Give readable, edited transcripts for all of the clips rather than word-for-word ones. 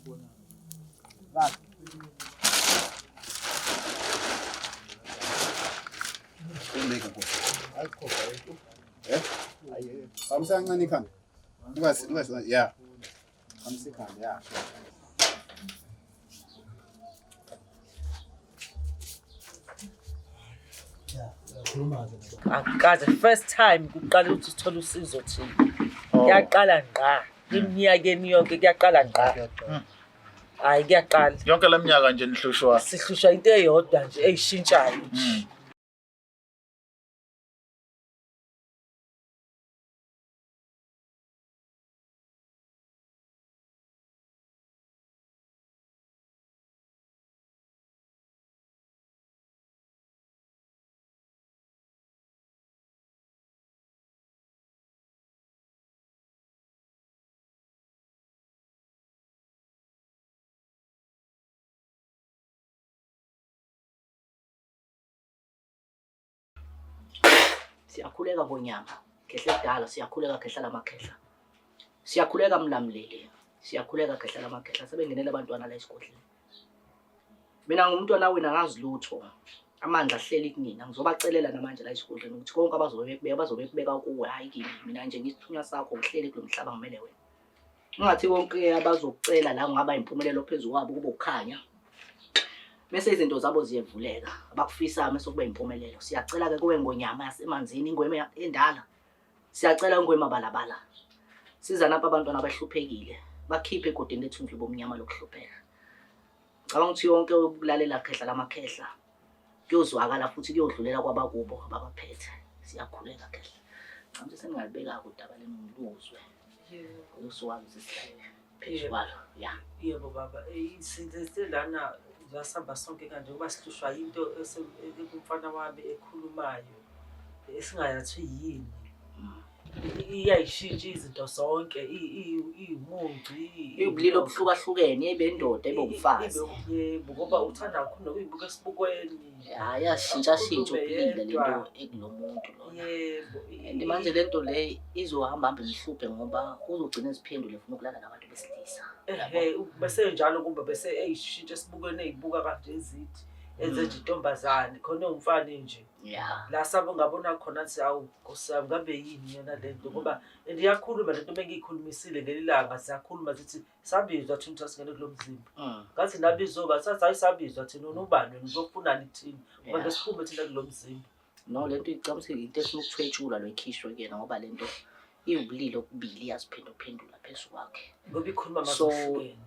Right. I'm saying any can. Yeah. I'm sick and yeah. Akaze first time kuqala ukuthi sithole usizo thina. Kuyaqala ngqa. Iminyakeni yonke kuyaqala ngqa. Hayi kuyaqala. Yonke leminyaka nje nihlushwa. Sihlushwa into eyodwa nje eyishintshayo nje. Siyakhuleka ngonyama, khehla edala siyakhuleka khehla lamakhehla. Siyakhuleka mlamleli, siyakhuleka khehla lamakhehla sebengenele abantwana la esigodleni. Mina ngumntwana wena ngazi lutho. Amandla ahleli kunina, ngizobacelela namanje la esigodleni ukuthi konke abazobe kubeka kuwe hayi kimi. Mina nje ngisithunywa sakho ngihlele kulomhlaba ngimele wena. Ungathi konke abazokucela la ngaba impumelelo phezulu kwabo kube ukukhanya. Bese izinto zabo ziyevuleka abakufisa mase kube impumelelo siyacela ke kuwe ngonyama yasemanzini ingweme endala siyacela ingweme abalabala siza napha abantwana abahluphekile bakhiphe egodini lethundlu bomnyama lokuhlupheka cabanga ukuthi yonke ukulalela khehla lamakhehla kuyozwakala futhi kuyodlulela kwabakubo ababaphethe siyakhuleka khehla manje seningabeka udaba leni ngiluzwe uswazi sisihle phezulu ya Yebo baba isinze lana zasamba sonke kanje kuba sihlushwa into kumfana wami ekhulumayo esingayathi yini iyayishintsha izinto zonke imunci ibulilo obuhlukahlukene ibendoda ebomfazi yebo ngoba uthanda kakhulu nokuyibuka esibukweni yashintsha ubulili lento ekulomuntu lona yebo and manje lento le izohamba hambe lihluphe ngoba uzogcina eziphendule ufuna ukulala nabantu besilisa bese njalo kumbe bese eyishintsha esibukweni ezibuka kanje ezithi enze nje intombazane khona umfana nje la sabo ngabona khona ukuthi awu nkosami ngabe yini yona lento ngoba ndiyakhuluma lento bengiyikhulumisile ngelilanga siyakhuluma sithi sabizwa thina sasingene kulomzimba ngathi nabizoba sathi ayisabizwa thina unubani nizofunani thina ngoba siphume thina kulomzimba no lento icamisa into efuna ukuthwetshula lo ikhishwe kuyena ngoba lento iwubulili okubili yaziphenduphendula phezulu kwakhe ngoba ikhuluma so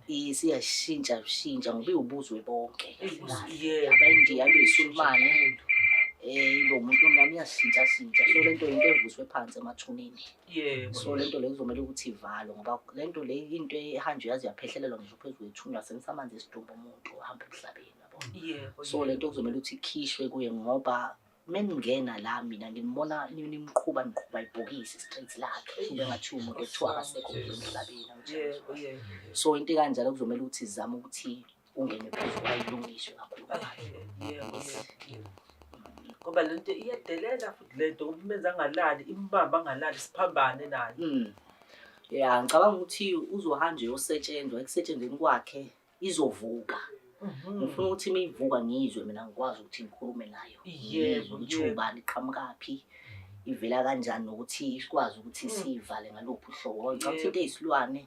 isiyashintsha ngoba iwubuzwe bonke abayindiya beyisulumane lo muntu nami yashintsha so lento into evuswe phansi emathuneni so lento le kuzomela ukuthi ivalo ngoba lento le into ehanjwe yazi yaphehlelelwa ngisho phezulu kwethunywa senisamanzi esidumbu umuntu ohamba emhlabeni yabo so lento kuzomela ukuthi ikhishwe kuye ngoba meningena la mina ngibona nimqhuba ibhokisi straight lakhe kube ngathi umuntu ethiwa akasekho emhlabeni so into kanjalo kuzomela ukuthi izame ukuthi ungene phezulu ayilungiswe kakhulu ngoba lento iyadelela futhi lento ngoba imenza ngalali imbamba ngalali siphambane nayo ngicabanga ukuthi uzohanje yosetshenzwa ekusetshenzweni kwakhe izovuka ngifuna ukuthi mayivuka ngizwe mina ngikwazi ukuthi ngikhulume nayo ukuthi ubani iqhamukaphi ivela kanjani nokuthi ikwazi ukuthi sivale ngalophi uhlobo ngicabanga into eyisilwane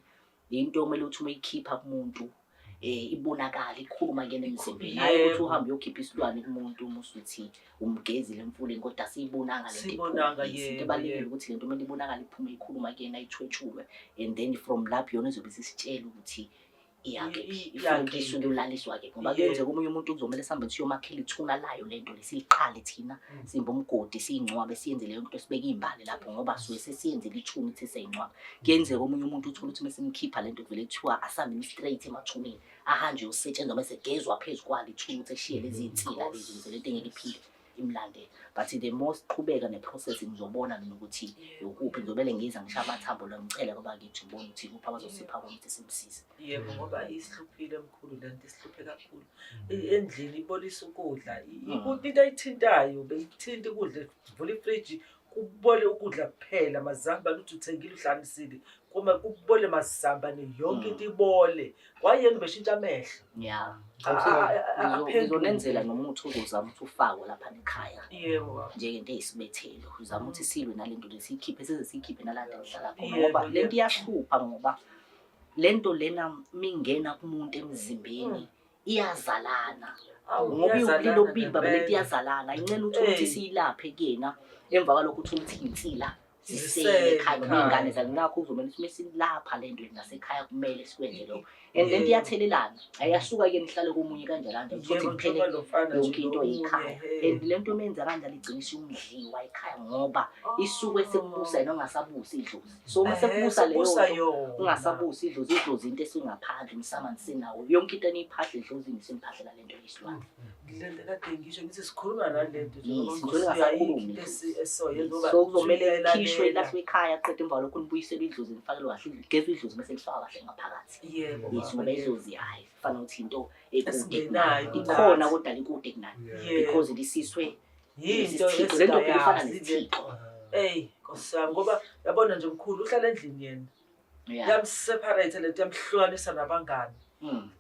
into okumele ukuthi uyikhipha kumuntu ibonakala ikhuluma kuyena emzimbeni hayi ukuthi uhambe uyokhipha isilwane kumuntu umusuthi umgezile emfuleni kodwa siyibonanga lento into ebalekile ukuthi lento kumele ibonakala iphume ikhuluma kuyena ayithwetshulwe and then from lapho yona izobe sisitshela ukuthi iyake ulaliswa ke ngoba kuyenzeka omunye umuntu kuzomela sihambe siyomakhela ithuna layo lento lesiyiqhale thina simba umgodi siyingcwabe siyenze leyo nto sibeka imbali lapho ngoba suwe sesiyenzele ithuna ithi seyingcwabe kuyenzeka omunye umuntu uthola ukuthi mesimkhipha lento kuvele kuthiwa asambe straight emathuneni ahanje usetshenzwa bese gezwa phezulu kwalo ithuna ukuthi eshiye lezi insila lezi ukuze lento engeke iphinde imlande but the most qhubeka neprocess ngizobona mina ukuthi ukuphi ngizobele ngiza ngisha amathambo lo ngicela ngoba ngithi ngibona ukuthi kuphi abazosipha ukuthi simsize yebo ngoba isihluphile emkhulu lento isihluphe kakhulu endlini ibolisa ukudla into ayithintayo beyithinta ukudla vula ifridge kubole ukudla kuphela mazamba luthi uthengile uhlanganisile kubole masizambane yonke into ibole. Kwayena beshintsha amehlo. Yeah. Aphendule. Ngizonenzela nomuthi uzozama ukuthi ufakwe lapha ekhaya. Yebo. Njengento eyisibethelo. Uzama ukuthi silwe nalento lesikhiphe sikhiphe nalapha enhlala khona. Ngoba lento iyahlupha ngoba lento lena mingena kumuntu emzimbeni iyazalana. Ngoba ubulili obili baba lento iyazalana. Incela ukuthi siyilaphe kuyena emva kwalokho ukuthi insila sisele ekhaya ngengane zakho uzomela ukuthi mesilapha lento nasekhaya kumele sikwenze lokho. And lento iyathelelana. Ayasuka ke nihlale komunye kanjalo ukuthi kuphele yonke into ekhaya. And lento menza kanjalo igcinisa umdliwa ekhaya ngoba isuke sekubusa nongasabusa idlozi. So mase kubusa leyo ungasabusa idlozi into esingaphandle umsamani sinawo. Yonke into eniphahle idlozini simphahlela lento yesilwane. Lento kade ngisho ngithi sikhuluma nalento nje so kuzomela ikhishwe lahlwe ekhaya qedwe emva lokho nibuyisele idlozi nifakelwe kahle gezwe idlozi bese lifaka kahle ngaphakathi. Yebo. Ngoba idlozi hayi kufanele ukuthi into ekude ikhona kodwa likude kunani because lisiswe into lento ifana nesithixo. Nkosi yami ngoba yabona nje mkhulu uhlala endlini yena. Yamseparate lento yamhlukanisa nabangani.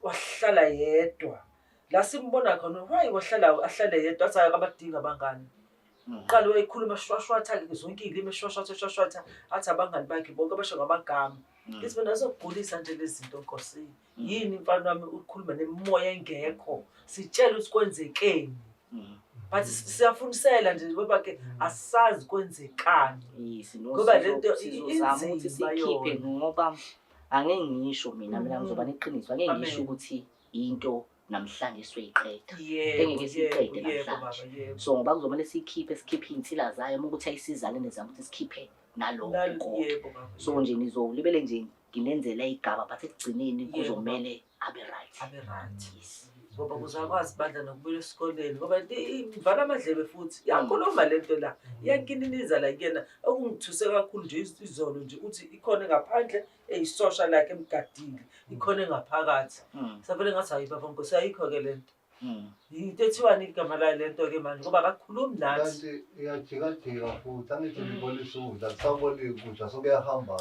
Wahlala yedwa. La simbona khona why ahlale yedwa athi akabadinga abangani. Uqala wayikhuluma shwashwatha ke zonke ilimi shwashwatha athi abangani bakhe bonke abasho ngamagama. Lithi mina azogulisa nje lezi zinto Nkosi. Yini mfana wami ukukhuluma nemoya engekho. Sitshela ukuthi kwenzekeni. But siyafundisela nje ngoba ke asazi kwenzekani. Ngoba lento izama ukuthi sikhiphe ngoba angeke ngisho mina ngizoba neqiniso angeke ngisho ukuthi into namhlanje siyiqeda engeke siyiqede namhlanje so ngoba kuzomela sikhiphe insila zayo ukuthi ayisizane nezama ukuthi sikhiphe nalokho so nje nizolibele nje nginenzela igaba but ekugcineni kuzomela abe right ngoba kuzakwazi bandla nokubuyela esikoleni ngoba imvala amadlebe futhi yakhuluma lento la yankininiza la kuyena okungithuse kakhulu nje izolo nje uthi ikhona ngaphandle eyisocial like emgadile ikhona ngaphakathi savele ngathi hayi baba Nkosi ayikho ke lento into ethiwani igama la lento ke manje ngoba akakhulumi nathi kanti iyajika futhi angithi ngibolisa ukudla kusabole ukudla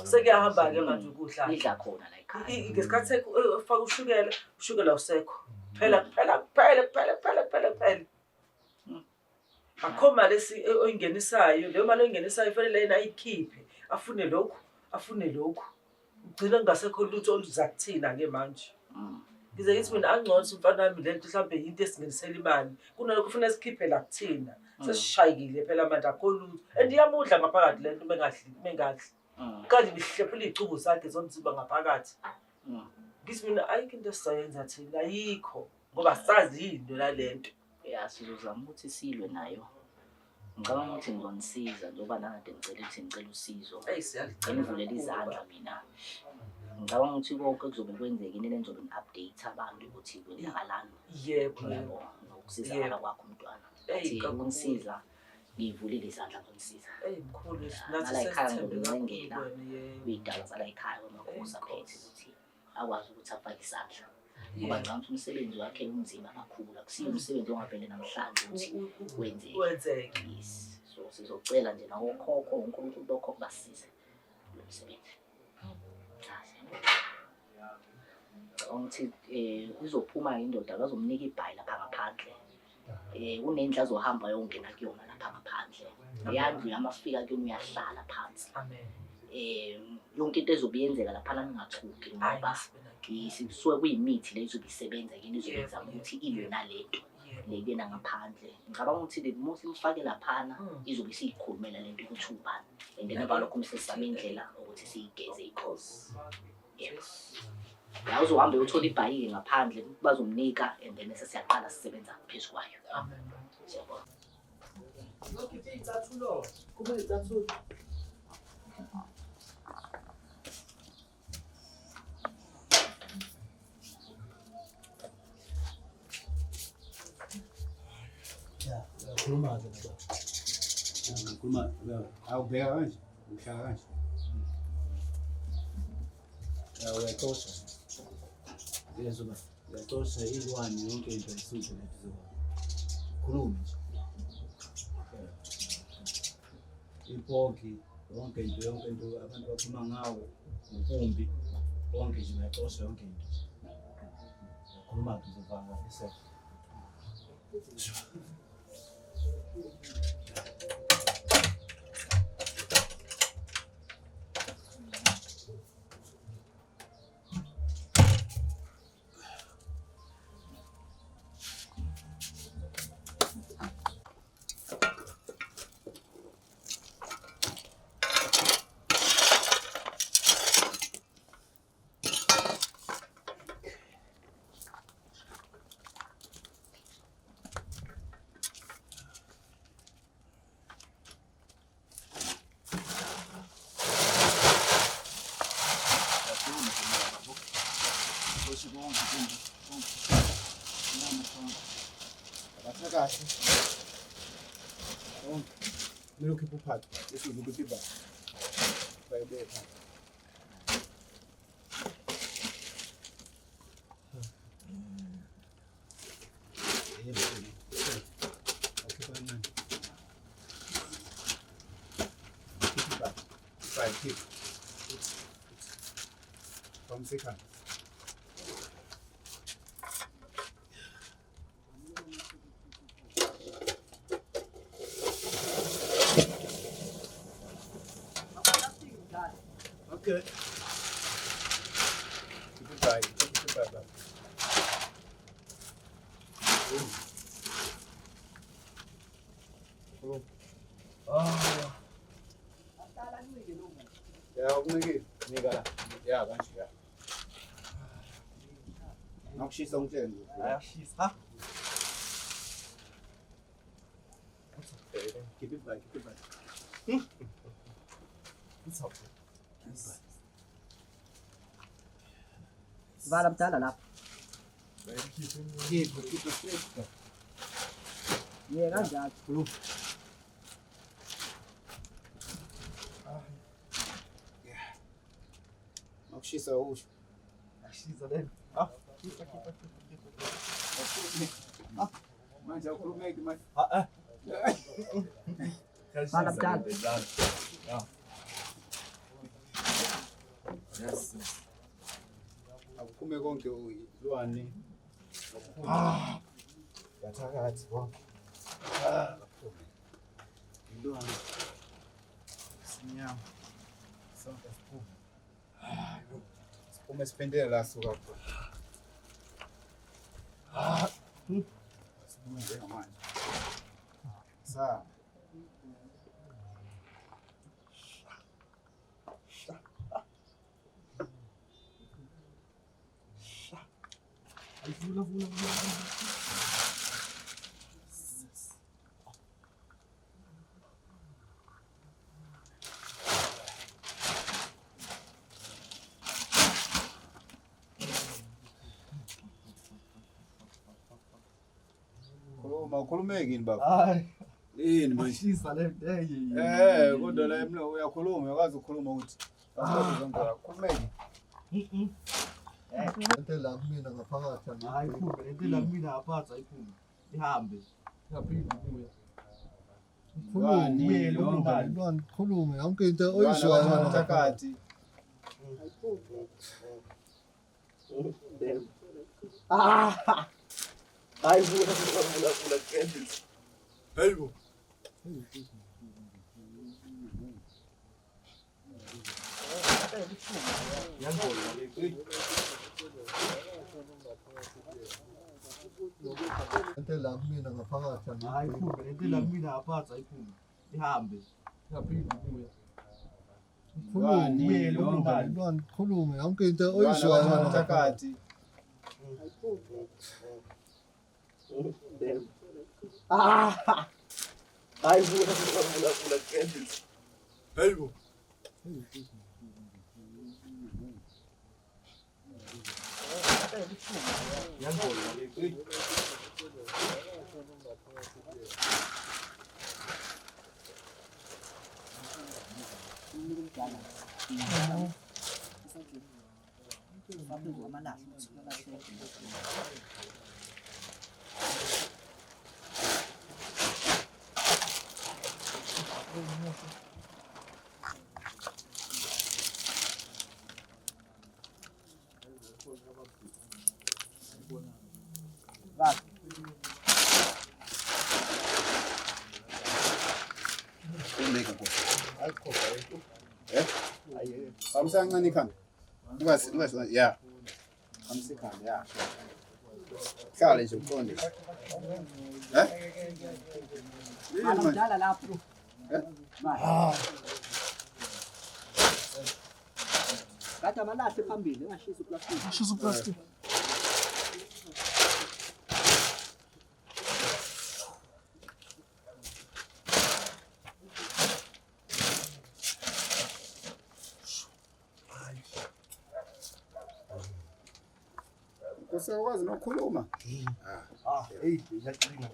sekuyahamba ke manje ukudla idla khona la ekhaya ngesikhathi ufaka ushukela usekho phela akho mali oyingenisayo leyo mali oyingenisayo fanele yena ayikhiphe afune lokhu ugcina ngasekho lutho oluzakuthina ke manje ngize ngithi mina angcono umfana wami lento mhlambe into esingenisela imali kunalokho ufuna sikhiphe la kuthina sesishayikile phela manje akho lutho andiyamudla ngaphakathi lento bengadli kanti bihlephela izicubu zakhe zomzimba ngaphakathi ngithi mina ayikho into esizayenza thina ayikho ngoba sazi into la lento sizozama ukuthi silwe nayo ngicabanga ukuthi ngizonisiza njengoba nangade ngicela usizo ngivulela izandla mina ngicabanga ukuthi konke kuzobe kwenzeka into enzobe ni-update abantu ukuthi kwenzakalani yebo nokusizakala kwakho umntwana athi kunisiza ngivulile izandla ngonisiza mkhulu nathi ekhaya ngizongcengela kuyidala zala ekhaya kwamakhosi aphethe ukuthi akwazi ukuthi afake isandla ngoba ngicabanga ukuthi umsebenzi wakhe unzima kakhulu akusiyo umsebenzi ongavele namhlanje ukuthi wenzeke so sizocela nje nawo khokho uNkulunkulu lokho kubasize lo msebenzi ukuthi uzophuma indoda bazomnika ibhayi lapha ngaphandle kunendlu azohamba yongena kuyona lapha ngaphandle yandlu yamafika kuyona uyahlala phansi yonke into ezobe yenzeka lapha ningathuki ngoba sisuke kuyimithi le izobe isebenza yini izobenza ukuthi ilwe nalento lekena ngaphandle ngicabanga ukuthi le musi imfake laphana izobe siyikhulumela lento ukuthi ubani and then balokho umsesama indlela ukuthi siyigeze ikhosi yes la uzohamba uyothola ibhayi ngaphandle bazomnika and then sesiyaqala sisebenza phezulu kwayo amen siyabona lokho izathulo kube izathulo khuluma ke khuluma awubheka kanje uhlala kanje uyatosha njengoba uyatosha ilwani yonke into esizwe lethu khuluma nje ipoki yonke into abantu bakhuluma ngawo ukumbi konke nje bayaxosha yonke into ukhuluma kuzovala isepha kahle kumele ukhiphe uphathe bese uzokuthi bayibetha From second. Okay. Goodbye. Goodbye. Ya, ukunike. Nika. Ya, kanje ya. Nakushisa umthengo. ayashisa Keep it back. It's okay. Vala mdala lapha. Keep it straight. Yena kanjalo. Nakushisa usho. ayashisa lena Manje ukhulumeki manje. Vala mdala. yes Akuphume konke ulwane. Yathakathi konke. Ulwane. Sinyama. Sonke siphume. Siphume siphendele la suka khona. Siphume njengamanje. Sawa. vula Ukhulumeki yini baba? hayi Yini manje? ayashisa lena Kodwa la mina uyakhuluma uyakwazi ukukhuluma ukuthi asibazo zonke ukhulumeki. Entela kumina ngaphakathi ayiphume lentela kumina ngaphansi ayiphume ihambe yaphinde ibuye khulume yonke into oyizwayo Yathakathi. ayivula candles Hayibo. entela kumina ngaphakathi ayiphume lentela kumina ngaphansi ayiphume ihambe yaphinde ibuye khulume yonke into oyizwayo Yathakathi. ayivula candles Hayibo. Umbeka Nkosi. Amsancane ikhanda. Lukazi yeah. Amsikhanda yeah. Hlale nje uqonde. Mdala lapho. Kade amalahle phambili ngashisa uplastic. Usakwazi nokukhuluma? Hey, ngiyaqina.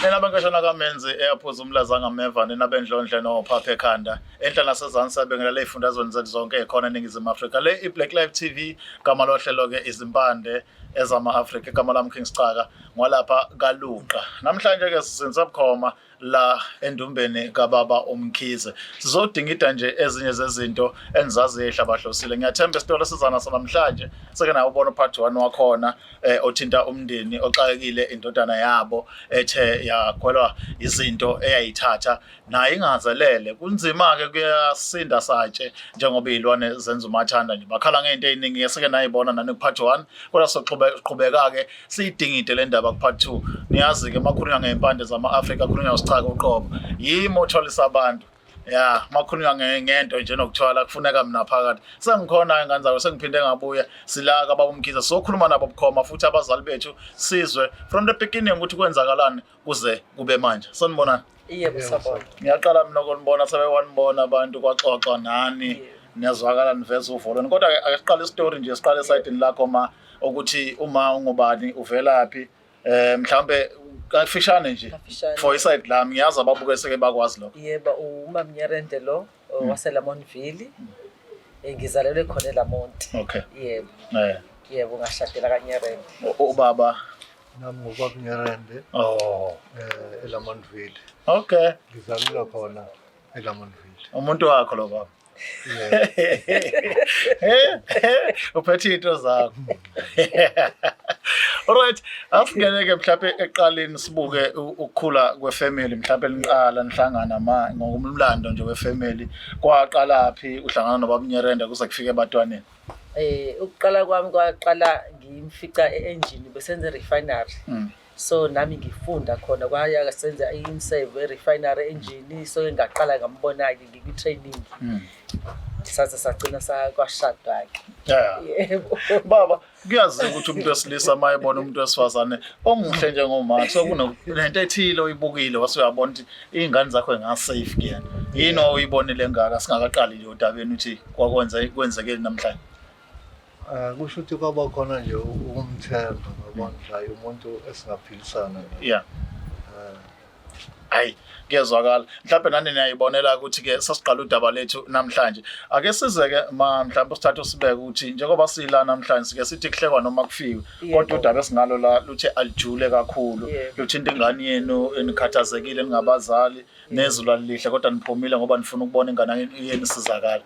Nina bankashana kaMenzi eyaphuza umlaza ngameva nina bendlondle nophapha ekhanda enhla nasezantsi sabengela le ifundazweni zethu zonke ekhona eNingizimu Afrika le iBlack Live TV gama lohlelo ke izimpande ezama Afrika igama lami King Sicaka ngwalapha kaLuqa namhlanje ke sizinze bukhoma la endumbeni kababa uMkhize sizodingida nje ezinye zezinto enizazi ehlabahlosile ngiyathemba isitolo sizana namhlanje seke nayo ubona part 1 wakhona othinta umndeni oxakekile indodana yabo ethe yakhwelwa izinto eyayithatha naye ingazelele kunzima ke kuyasinda satshe njengoba izilwane zenza umathanda nje bakhala ngento eziningi yeseke nayibona nani ku part 1 kodwa soqhubeka ke siyidingide le ndaba ku part 2 niyazi ke makhulunywa ngempande zama Afrika khulunywa Sicaka uqobo yimo otholisa abantu ya makhulunywa ngento nje nokuthwala kufuneka mina phakathi sengikhona ingane zayo sengiphinde ngabuya silaka baba uMkhize sokhuluma nabo bukhoma futhi abazali bethu sizwe from the beginning ukuthi kwenzakalani kuze kube manje sonibona Yebo sabona. ngiyaqala mina ukunibona sebewanibona abantu kwaxoxa nani niyazwakala niveza uvolweni kodwa ake siqale istory nje siqale esayidini lakho ma ukuthi uma ungubani uvelaphi mhlambe kafishane nje for iside lami ngiyazi ababuke seke bakwazi lokho Yebo uMam Nyarende lo waseLamontville ngizalelwe khona eLamont. Okay. Yebo. Yebo ngashadela kaNyarende. Ubaba Nami ngokwakunyarende eLamontville. Okay. Ngizalelwa khona eLamontville. Umuntu wakho lo baba. Uphethe into zakho. Alright, asingene mhlawumbe eqaleni sibuke ukukhula kwefamily mhlawumbe liqala nihlangana ngokumlando nje wefamily kwaqala phi uhlangana nobaba Nyarende kuze kufike ebatwaneni. Ukuqala kwami kwaqala ngimfica e-engine besenze refinery. So nami ngifunda khona kwaya senza i-insave refinery engine so ngaqala ngambona ke ngiku-training. Saze sagcina kwashadwa ke. Yebo. Baba kuyazi ukuthi umuntu wesilisa mayebona umuntu wesifazane omuhle njengomama so kunento ethile oyibukile wasuyabona ukuthi izingane zakho engasafe kuyena yini oyibonile ngaka singakaqali nje udabeni uthi kwenzekeni namhlanje. Kusho ukuthi kwaba khona nje ukumthemba ngabona umuntu esingaphilisana. Yeah. Hayi kuyezwakala mhlawumbe nani niyayibonela ukuthi ke sasiqala udaba lethu namhlanje ake sizeke mhlawumbe sithathe usibeke ukuthi njengoba sila namhlanje sike sithi kuhlekwa noma kufiwe kodwa udaba esingalo la luthe alijule kakhulu luthinta ingane yenu enikhathazekile ningabazali nezulu lihle kodwa niphumile ngoba nifuna ukubona ingane yenu sizakala.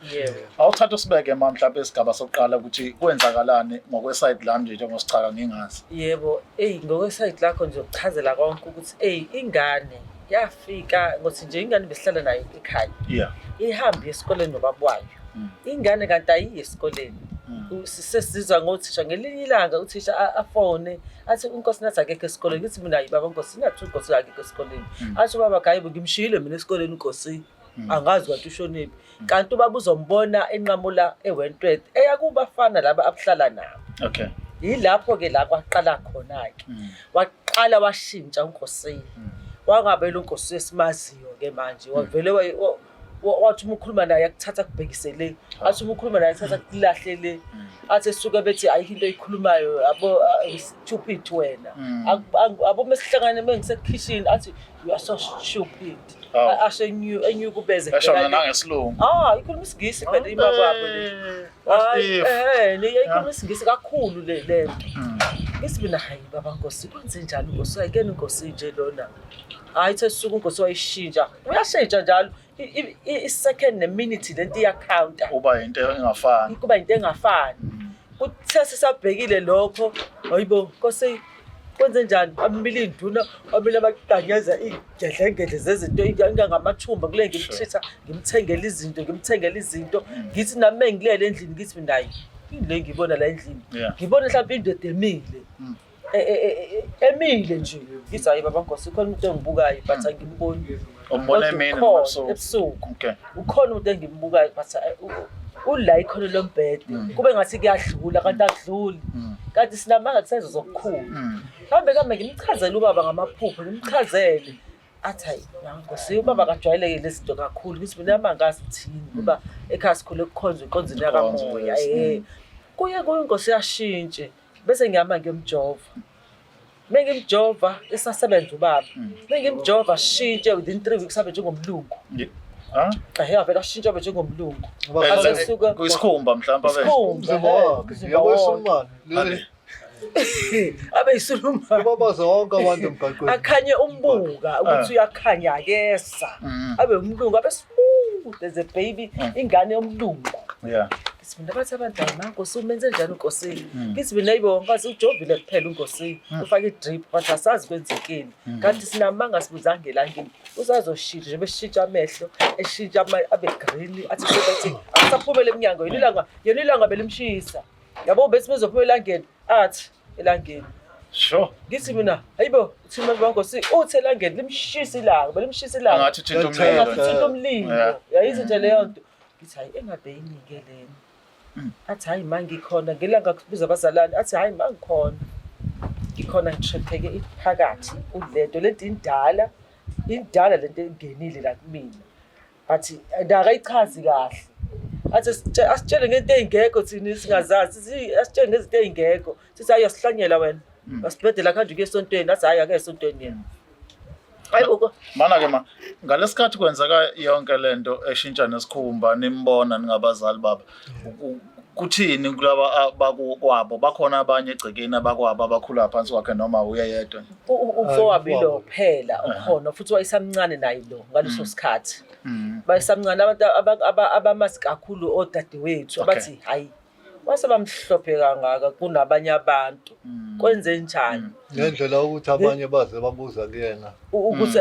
Awuthatha usibeke mhlawumbe isigaba sokuqala ukuthi kwenzakalani ngokweside lami nje njengosicaka ngingazi. Yebo ngokweside lakho nje ukuchazela konke ukuthi ingane yafika ngothi nje ingane besihlala nayo ekhaya. Yeah. Ihambe esikoleni nobaba wayo. Ingane kanti ayiyi esikoleni. Sesizwa ngothisha ngelinye ilanga uthisha afone athi uNkosi nathi akekho esikoleni ngithi mina baba uNkosi nathi uNkosi akekho esikoleni. Athi baba gayibo ngimshiyile mina esikoleni uNkosi angazi kwathi ushonephi. Kanti ubaba uzombona enqamula eWentworth eyakubafana laba abahlala nabo. Okay. Yilapho ke la kwaqala khona ke. Waqala washintsha uNkosi. Wangabela uNkosi esimaziyo ke manje wavele wathi ukukhuluma naye akuthatha kubhekisele athi ukukhuluma naye akuthatha kulahlele athi esuka bethi ayikho into oyikhulumayo abo stupid wena abo mesihlangane mengisekitchen athi you are so stupid asho enyuka ubeze ngeshona nangesilungu ikhuluma isingisi phela imakwabo ikhuluma isingisi kakhulu le nto ngisibina hayi baba Nkosi kwenze njalo uNkosi ayikena uNkosi nje lona hayi sesuku uNkosi wayishintsha uyashintsha njalo i-second ne-minute lento iyakhawunta uba into engafani. kuba into engafani. Kuthe sisabhekile lokho hayibo Nkosi kwenze njani amibili induna amile abaqanyeza igedlengedle zezinto ingangamathumba kule ngimthitha ngimthengela izinto ngithi nami engilele endlini ngithi mina hayi le ngibona la endlini ngibona mhlawumbe indoda emile nje ngithi hayi baba Nkosi khona umuntu engibukayo but angimboni Umbona emini ebusuku ukhona umuntu engimbukayo but ula ikhona lombhede kube ngathi kuyadlula kanti akudluli kanti sinamanga kusenzo zokukhulu kambe ngimchazele ubaba ngamaphupho ngimchazele athi hayi Nkosi ubaba kajwayeleke lezi zinto kakhulu ngithi mina mangazi uthini ngoba ekhaya sikhule kukhonzwa inkonzweni yakamoya kuye Nkosi yashintshe bese ngiyama ngiyomjova mengimjova esasebenza ubaba mengimjova shintshe within 3 weeks abe njengomlungu vele ashintsha abe njengomlungu kuyisikhumba mhlawumbe abe yisulumane babaza wonke abantu emgaqweni akhanye umbuka ukuthi uyakhanya akesa abe umlungu abe smooth as a baby ingane yomlungu ngithi mina bathi abantu Nkosi umenze njani uNkosi ngithi mina yibo ngazi ujovile kuphela uNkosi ufake i-drip but asazi kwenzekeni kanti sinamanga sibuzange elangeni usazoshintsha nje beshintsha amehlo eshintsha abe green athi asaphumele eminyango yena ilanga belimshisa yabo bese bezophuma elangeni athi elangeni sure ngithi mina hayibo uthi manje Nkosi uthi elangeni limshisa ilanga belimshisa ilanga angathi thinta umlilo yayizo nje leyo nto ngithi hayi engabe yiningi lena athi hayi manje ngikhona ngelanga kubiza abazalwane athi hayi manje ngikhona ngitrepheke iphakathi lento indala lento engenile la kumina but akayichazi kahle athi asitshele ngento ezingekho thina singazazi asitshele ngezinto ezingekho sithi hayi asihlanyela wena basibhedela khanje kuye esontweni athi hayi ake esontweni yena hayibo mana ngalesikhathi kwenzeka yonke lento eshintsha nesikhumba nimbona ningabazali baba kuthini kulaba bakwabo bakhona abanye egcekeni abakwabo abakhula phansi kwakhe noma uyedwa ufowabilo phela ukhona futhi wayesamncane naye lo ngaleso sikhathi bayesamncane abantu abamasi kakhulu odadewethu abathi hayi wasebamhlophe kangaka kunabanye abantu kwenze njani ngendlela ukuthi abanye baze babuza kuyena ukuthi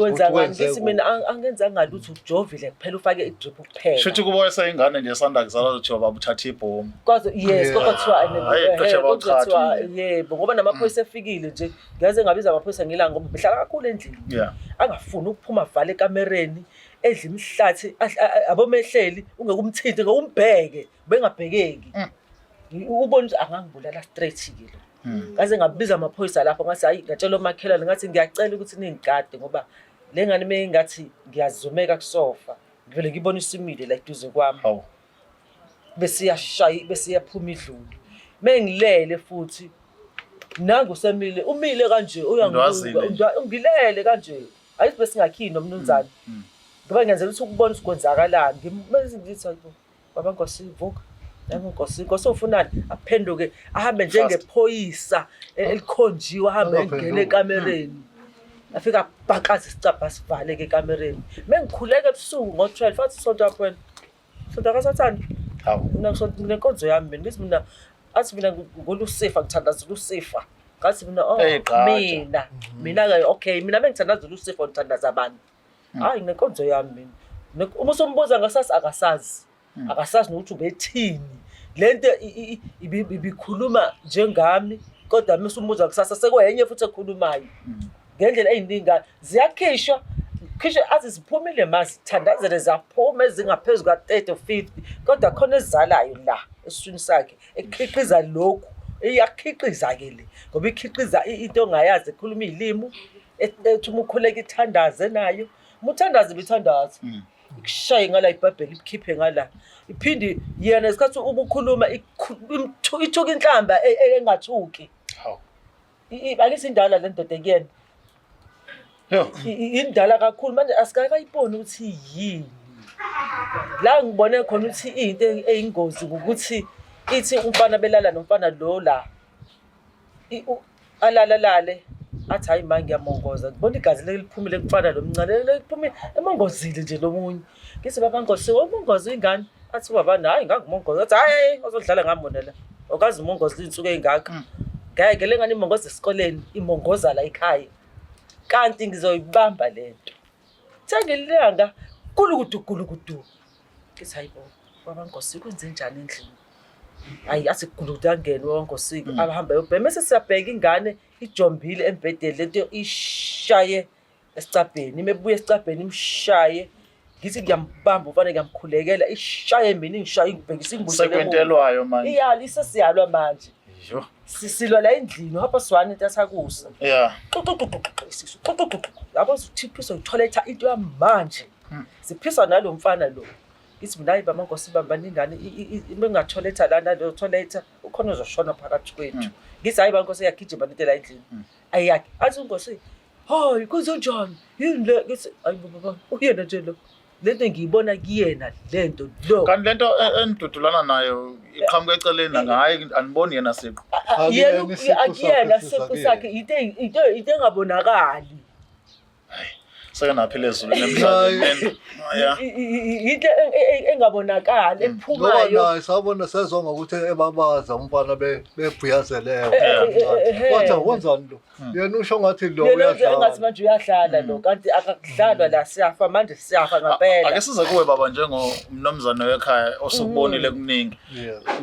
wenza ngani ngithi mina angenza ngalutho ujovile kuphela ufake i-drip kuphela shuthi kuboye sayingane nje sanda kuzala ukuthi babuthatha ibhomu kwaze yes kuthiwa yebo ngoba namaphoyisa efikile nje ngaze ngabiza amaphoyisa ngilanga ngoba behlala kakhulu endlini angafuni ukuphuma vale ekamereni edla imhlathi abomehleli ungekumthinti ngokumbheke bengabhekeki ubona ukuthi angangibulala straight ke lo ngaze ngabiza amaphoyisa lapho ngathi hayi ngatshela umakhelwane ngathi ngiyacela ukuthi ningigade ngoba lengane mengathi ngiyazumeka kusofa ngivele ngibona isimile la eduze kwami bese iyaphuma idlulu mengilele futhi nangu usemile umile kanje uyangibuka ungilele kanje ayithi bese ngakhi nomnumzane ngoba ngiyenzela ukuthi ukubona ukuthi kwenzakalani ngimeze ngithi hayibo baba Nkosi vuka Nkosi ufunani aphenduke ahambe njengephoyisa elikhonjiwe ahambe engene ekamereni afika bhakaza isicabha sivale ke ekamereni mengikhuleka ebusuku ngo12 athi sonto apho sonto akasathandi nenkonzo yami mina ngithi mina athi mina ngolusifa ngithandazela usifa ngathi mina ke okay mina mengithandazela usifa ngithandaza abantu hayi nenkonzo yami mina uma usombuza ngasasi akasazi nokuthi ubethini lento ibikhuluma njengami kodwa mase umuza kusasa sekwenye futhi ekhulumayo ngendlela eyiningi ziyakhishwa athi ziphumile mazithandazele zaphuma ezingaphezulu ka30 or 50 kodwa khona ezizalayo la esiswini sakhe ekhiqiza lokhu iyakhiqiza ke le ngoba ikhiqiza into ongayazi ekhuluma izilimi ethi umukhuleka ithandaze nayo umuthandaze bithandaze ikushaye ngala iBhayibheli ikhiphe ngala iphindi yena isikhathi ubukhuluma ithuka inhlamba engathuki bakithi indala le ndoda kuyena indala kakhulu manje asikakayiboni ukuthi yini la ngibone khona ukuthi into eyingozi ukuthi ithi umfana belala nomfana lo la alalalale athi hayi ma ngiyamongoza ngibona igazi liphumile kufana lomncane liphumile emongozile nje lomunye ngithi baba Nkosi umongoza ingane athi baba hayi ngangumongoza athi hayi ozodlala ngamona la okazi umongoza insuku ezingaka ngeke lengane imongoza esikoleni imongoza la ekhaya kanti ngizoyibamba lento thengilanga kulukudu ngithi hayi baba Nkosi kwenze njani endlini hayi asikugulukudu angene waNkosi abahamba yobhema mase siyabheka ingane ijombile embhedeni lento ishaye esicabheni imebuye esicabheni imshaye ngithi ngiyambamba ufane ngiyamkhulekela ishaye mina ingishaye ngibhekisa ingibusele sekwentelwayo manje iyali sesiyalwa manje yo sisilwa la endlini hapha siwane into asakusa yeah yabo sithiphiso uyitholetha into yamanje siphisa nalomfana lo ngithi mina baba Nkosi bambani ingane bengatholetha lana lo toilet ukhona uzoshona phakathi kwethu ngithi hayi baba Nkosi yagijima lento la endlini ayakhe athi uNkosi hayi kuzonjani yini le ngithi hayi baba uyena nje lo lento ngiyibona kuyena lento lo kanti lento enidudulana nayo iqhamuka eceleni ngayi aniboni yena siqo akuyena siqu sakhe into engabonakali sekenaphile ezulu nemhlanje yeah into engabonakali ephumayo naye sabona sezonga ukuthi ebabaza umfana bebhuyazeleyo wathi wenzani lo yena usho ngathi lo uyadlala ngathi manje uyadlala lo kanti akakudlalwa la siyafa manje siyafa ngempela ake size kuwe baba njengomnomzana wekhaya osukubonile kuningi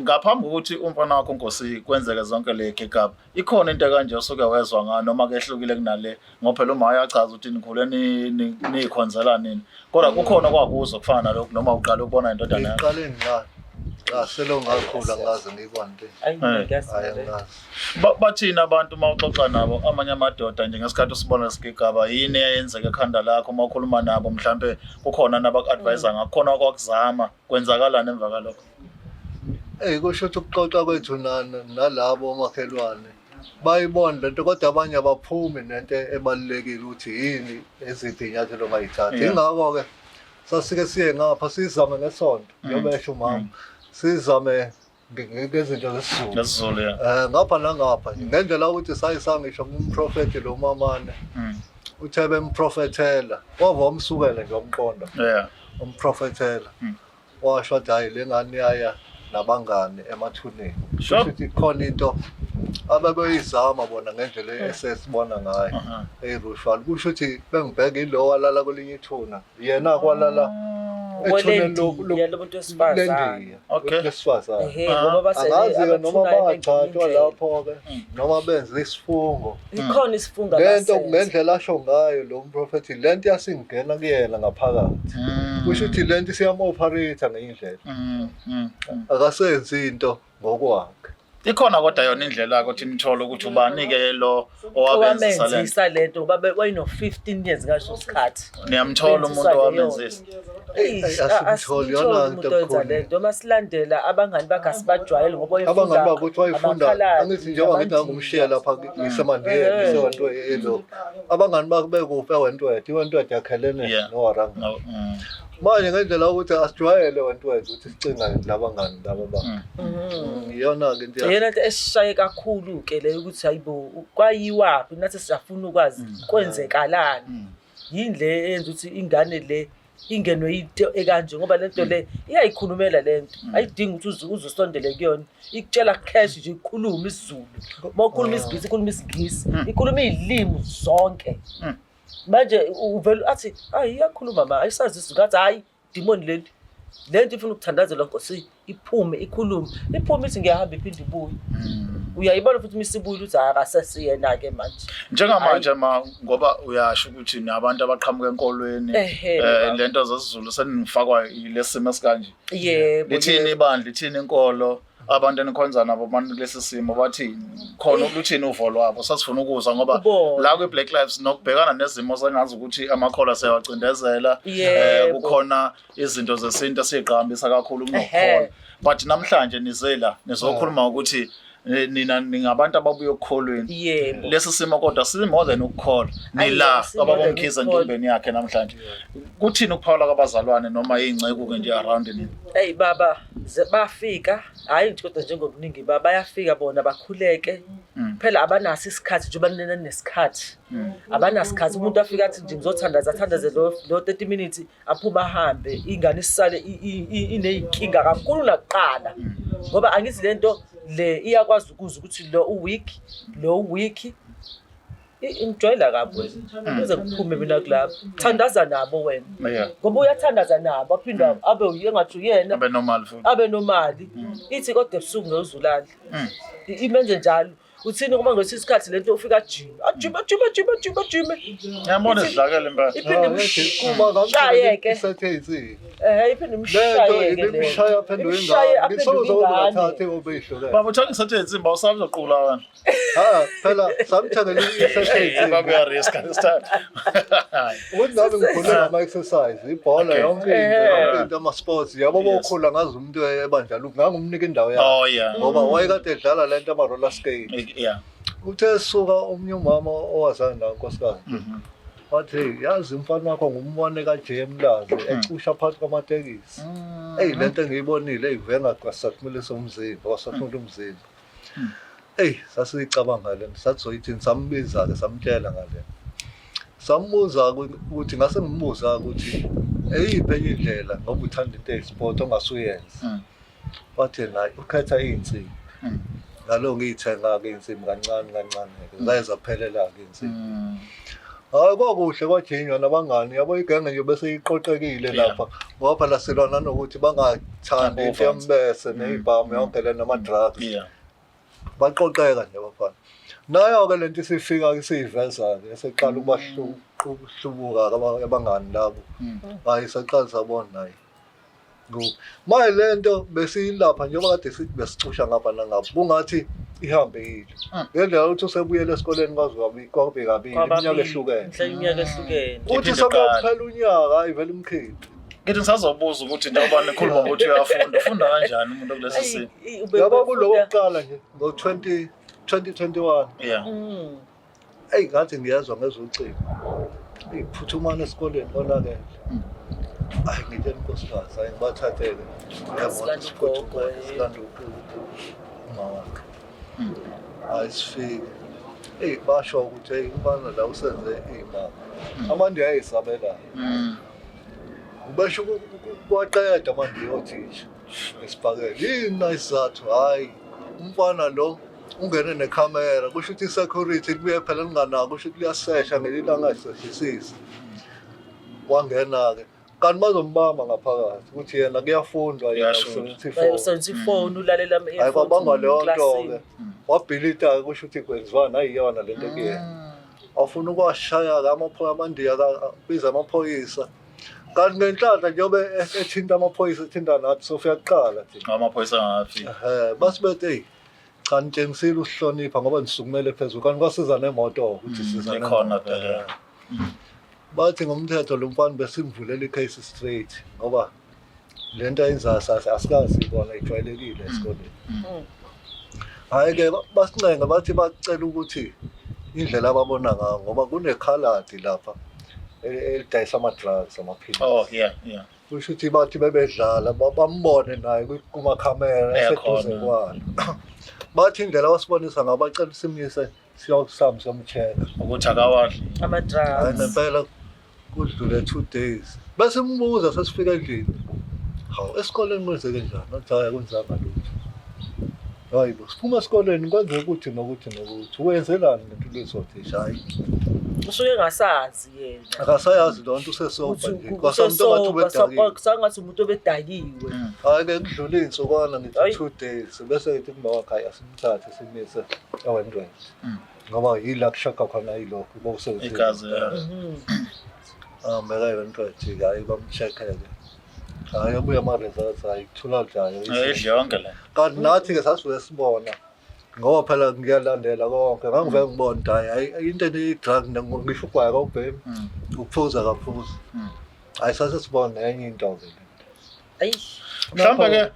ngaphambi kokuthi umfana wakho Nkosi kwenzeke zonke le kick up ikhona into kanje osuke wezwa ngayo noma ke ehlukile kunale ngoba phela uma ayachaza ukuthi nikhule nikhonzela nini kodwa kukhona kwakuzwa kufana nalokho noma uqala ukubona indodana yakho iqaleni la selo ngakhula ngaze ngikwanti bathina abantu mawuxoxa nabo amanye amadoda nje ngesikhathi usibona sigigaba yini eyenzeka ekhanda lakho mawukhuluma nabo mhlambe kukhona nabaku-advise ngakhona kwakuzama kwenzakalana emva kalokho kusho ukuthi ukuxoxa kwethu nalabo omakhelwane bayibona lento kodwa abanye abaphumi nento ebalulekile ukuthi yini eziphi inyathelo ongayithatha ingakho-ke sasike siye ngapha sizame ngesonto ngiyobesho umama sizame ngezinto ngesizulu ngapha nangapha ngendlela ukuthi sayisangisho kumprofethi lo mamane uthe bemprofethela wava umsukele nje wamqonda umprofethela washo ukuthi hayi le ngane yaya nabangane emathuneni ukuthi khona into ababeyizama bona ngendlela esesibona ngayo eRushwal kusho ukuthi bengibheka ilo walala kwelinye ithuna yena kwalala ethuneni lomuntu wesifazane lesifazane ngoba basele angazi noma bacatshwa lapho-ke noma benze isifungo ikhona isifungo lento ngendlela asho ngayo lo mprofethi lento yasingena kuyena ngaphakathi kusho ukuthi lento siyama-operate ngendlela akasenzi into ngokwakhe ikhona kodwa yona indlela ukuthi nithole ukuthi ubanike lo owabenzisa lento wayeno-15 years ngasho sikhathi niyamthola umuntu owabenzisa asimtholi yona into ekhona lento masilandela abangani bakhe asibajwayele ngoba abangani bakhe ukuthi wayifunda angithi njengoba ngithi ngangumshiya lapha ngisemandiyeni sewento elokhu abangani bakhe bekuphi eWentworth iWentworth yakhelene noWaranga manje ngendlela ukuthi asijwayele eWentworth ukuthi sicinga labangani laba bakhe iyona-ke into yena nto esishaye kakhulu-ke leyo ukuthi hayibo kwayiwaphi nathi siyafuna ukwazi kwenzekalani yini le eyenza ukuthi ingane le ingenwe into ekanje ngoba lento le iyayikhulumela lento ayidingi ukuthi uzosondele kuyona ikutshela cash nje ikhuluma isiZulu mawukhuluma isiNgisi ikhuluma isiNgisi ikhuluma izilimi zonke manje uvela athi hayi iyakhuluma ma ayisazisi ngathi hayi demon lento ifuna ukuthandazela Nkosi iphume ikhulume iphume ithi ngiyahamba iphinde ibuye uyayibona futhi misibuyile ukuthi akasesiyena ke manje njengamanje ngoba uyasho ukuthi nabantu abaqhamuka enkolweni lento zesiZulu senifakwa ilesimo esikanje yebo lithini ibandla lithini inkolo abantu enikhonza nabo manje kulesi simo bathi khona ukuthini uvo lwabo sasifuna ukuzwa ngoba la kwi Black Lives nokubhekana nezimo sengazi ukuthi amakhola seyawacindezela kukhona izinto zesinto esiqhambisa kakhulu kunokukhola but namhlanje nizela nizokhuluma ukuthi nina ningabantu ababuye ukukholweni lesi simo kodwa simi more than ukukhola nila ababomkhiza entombeni yakhe namhlanje kuthini ukuphawula kwabazalwane noma ingceke ke nje around nini hey baba bafika hayi nje kodwa njengobuningi baba bayafika bona bakhuleke phela abanaso isikhathi njengoba nina nesikhathi abanasikhathi umuntu afika athi nje ngizothandaze lo 30 minutes aphuma ahambe ingane isale ineyinkinga kakhulu nakuqala ngoba angithi lento le iyakwazi ukuzwa ukuthi lo week enjoyla kabi wena uze kuphume mina kulapho thandaza nabo wena ngoba uyathandaza nabo aphinda abe engathi uyena abe normal ithi kodwa ebusuku ngozulala imenze njalo uthini ngoba ngesikhathi isikhathi lento ufika ajima yabona sidlakela impela iphinde mshayeke iphinde mshayeke imishaya phendwe ingane ngisoza ukuthatha obeyihlola baba uthanga isathe insimba usabe uzoqula wena phela samthengele isathe baba risk this time ukuthi nabe ngikhuluma ama exercise ibhola yonke into ama sports yabo bokhula ngazi umuntu ebanjalo ngangumnika indawo yakhe ngoba wayekade edlala lento ama roller skate uthe suka omnye umama owazana nawo nkosikazi wathi yazi umfana wakho ngumbone kaJemlazi ecusha phakathi kwamatekisi lento engiyibonile eyivenga kwasakumele somzimba kwasakumele umzimba sasicabanga lento sathi sambiza ke samtshela ngale sambuza ukuthi ngase ngimbuza ukuthi eyiphi enye indlela ngoba uthanda into esport ongasuyenza wathi nayi ukhetha izinsimbi ngalo ngiyithenga ke insimbi kancane zayeza phelela ke insimbi kwakuhle kwajinywa nabangani yabo igenge nje bese iqoqekile lapha ngoba phela silwana nokuthi bangathandi ifembese nezibhamu yonke le nama drugs baqoqeka nje bafana nayo ke lento isifika isiveza ke seqala ukubahlubuka abangani labo saqala sabona naye maye lento besiyilapha njengoba kade sithi besicusha ngapha nangapha bungathi ihambile ngendlela ukuthi usebuyele esikoleni kwabe kabili iminyaka ehlukene uthi sokuphela unyaka hayi vele umkhithi ngithi ngisazobuza ukuthi njengoba nikhuluma ukuthi ufunda kanjani umuntu kulesi simo yabo kulo kokuqala nje ngo-2021 ngathi ngiyezwa ngezocingo iphuthumana esikoleni onakele ngitshela inkosikazi ngibathathele sifike basho ukuthi umfana la usenze iy'manga amande ayayisabelana ubesho kwaqeda amande yothisha esibhakele yini isizathu hhayi umfana lo ungene nekhamera kusho ukuthi i-security libuye phela linganako kusho ukuthi liyasesha ngelilangayiseshisisi wangena-ke kanti bazombamba ngaphakathi ukuthi yena kuyafundwa yena usebenzisa ifoni ulalela hayi kwabanga leyo nto-ke wabhilita-ke kusho ukuthi kwenziwani ayiyona lento kuyena afuna ukuwashaya-ke amandiya biza amaphoyisa kanti ngenhlanhla njengoba ethinta amaphoyisa ethinta nathi sofika kuqala amaphoyisa angafika basibethi cha nitshengisile usihlonipha ngoba nisukumele phezulu kanti kwasiza nemoto ukuthi sizane bathi ngomthetho lo mfana besimvulela icase straight ngoba lento ayenza asikazi ibona ijwayelekile esikoleni hayi-ke basincenga bathi bacela ukuthi indlela ababona ngayo ngoba kunekhaladi lapha elidayisa ama-drugs amaphilisi kusho ukuthi bathi bebedlala bambone naye kumakhamera eseduze kwalo bathi indlela wasibonisa ngabo bacela simyise siyomcheck ukuthi akawadli ama-drugs nempela kudlule 2 days bese mbuza sesifika endlini hawu esikoleni kwenzeke njani nathi hayi akwenzanga lutho hayi bo siphuma esikoleni kwenze ukuthi nokuthi wenzelani lento lezothisha hayi usuke engasazi yena akasayazi loo nto usesoba nje kwasangathi umuntu obedakiwe hayi-ke kudlule iy'nsukwana ngithi 2 days bese ngithi kumba wakhe hayi asimthathe simise ewendweni ngoba yila kushaka khona yilokho igazi meka-120 hayi bamcheck-ke hayi abuye ama-results hayi kuthula njani yonke le kanti nathi-ke sasivele sibona ngoba phela ngiyalandela konke ngangivele ngibona ukuthi hayi into eyi-drug ngisho ugwaya kawubhemi ukuphuza kaphuza hayi sasesibona enye into-ke mhlawumbe-ke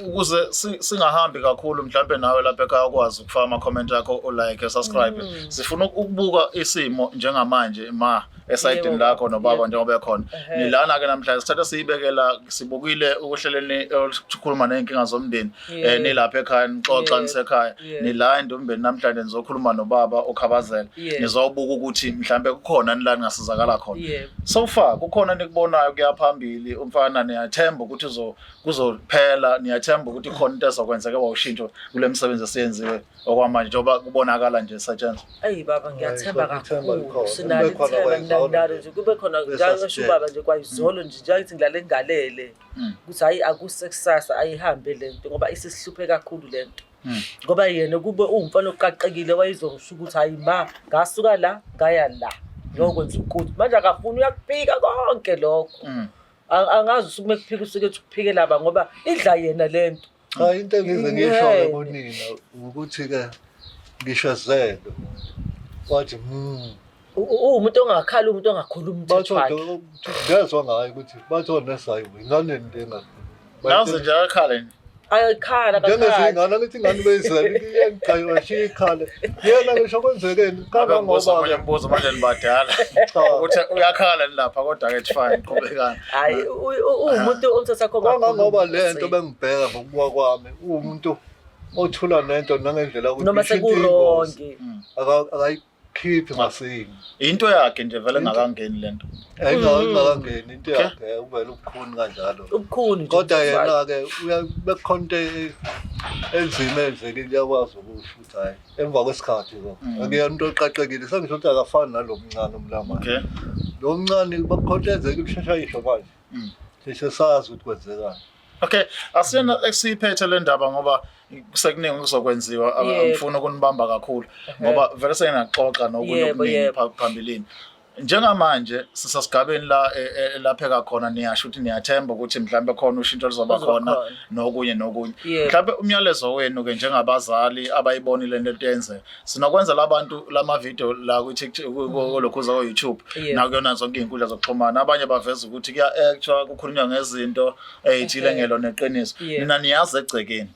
ukuze singahambi kakhulu mhlawumbe nawe lapha ekhaya ukwazi ukufaka ama-comment akho ulike subscribe sifuna ukubuka isimo njengamanje esayidini lakho nobaba njengoba ekhona nilana ke namhlanje sithatha siyibekela sibukile ukuhleleni ukukhuluma nenkinga zomndeni nilapha ekhaya nixoxa nisekhaya nila endombeni namhlanje nizokhuluma nobaba okhabazela nizobuka ukuthi mhlambe kukhona nila ningasizakala khona so far kukhona nikubonayo kuyaphambili umfana niyathemba ukuthi kuzophela niyathemba ukuthi khona into ezokwenzeka ushintsho kule misebenzi esiyenziwe okwamanje njengoba kubonakala nje setshenziswa baba ngiyathemba kakhulu sinalo ithemba nje kube khona njalo ngisho baba nje kwayizolo nje njengokuthi ngilale ngalele ukuthi hayi akusekusasa ayihambe lento ngoba isisihluphe kakhulu lento ngoba yena kube umfana oqaqekile wayizongisho ukuthi hayi ma ngasuka la ngaya la ngokwenza ukuthi manje akafuni uyakuphika konke lokho angazi usukume kuphika usuke ukuphike laba ngoba idla yena lento cha into engize ngisho bonina ukuthi ke ngisho zelo wathi umuntu ongakhala umuntu ongakhuluma umthetho wakhe ngezwe ngayo ukuthi batho nesayi ingane ndenga nazo nje akhala ayikhala njengezingane lithi ingane beyizela iyengichayiwa shikhala yena ngisho kwenzekeni kanga ngoba ngiyambuza manje nibadala ukuthi uyakhala lapha kodwa ke fine qhubekani hayi umuntu umthetho wakho kanga ngoba lento bengibheka ngokubuka kwami umuntu othula nento nangendlela ukuthi noma sekuronke akayikhiphi masini into yakhe nje vele ngakangeni lento ayingakangeni into yakhe uvela ubukhuni kanjalo ubukhuni kodwa yena ke uyabekhonte enzima enzekile yakwazi ukusho ukuthi hayi emva kwesikhathi ko akuyona into oqaqekile sengisho ukuthi akafani nalomncane umlamane lo mncane bakhonte enzekile kushesha yisho manje sisho sazi ukuthi kwenzekani. Okay, asiyena eksiphethe le ndaba ngoba sekuningi kuzokwenziwa angifuna ukunibamba kakhulu ngoba vele sengaxoxa nokuningi phambilini. Njengamanje sisasigabeni la lapheka khona niyasho ukuthi niyathemba ukuthi mhlambe khona ushintsho lizoba khona nokunye mhlambe umyalezo wenu ke njengabazali abayibonile lento yenze sinokwenza labantu lama video la ku TikTok lokhuza ku YouTube nakuyona zonke izinkundla zokuxhumana abanye baveza ukuthi kuya actual kukhulunywa ngezinto ezithile ngelo neqiniso nina niyazi egcekeni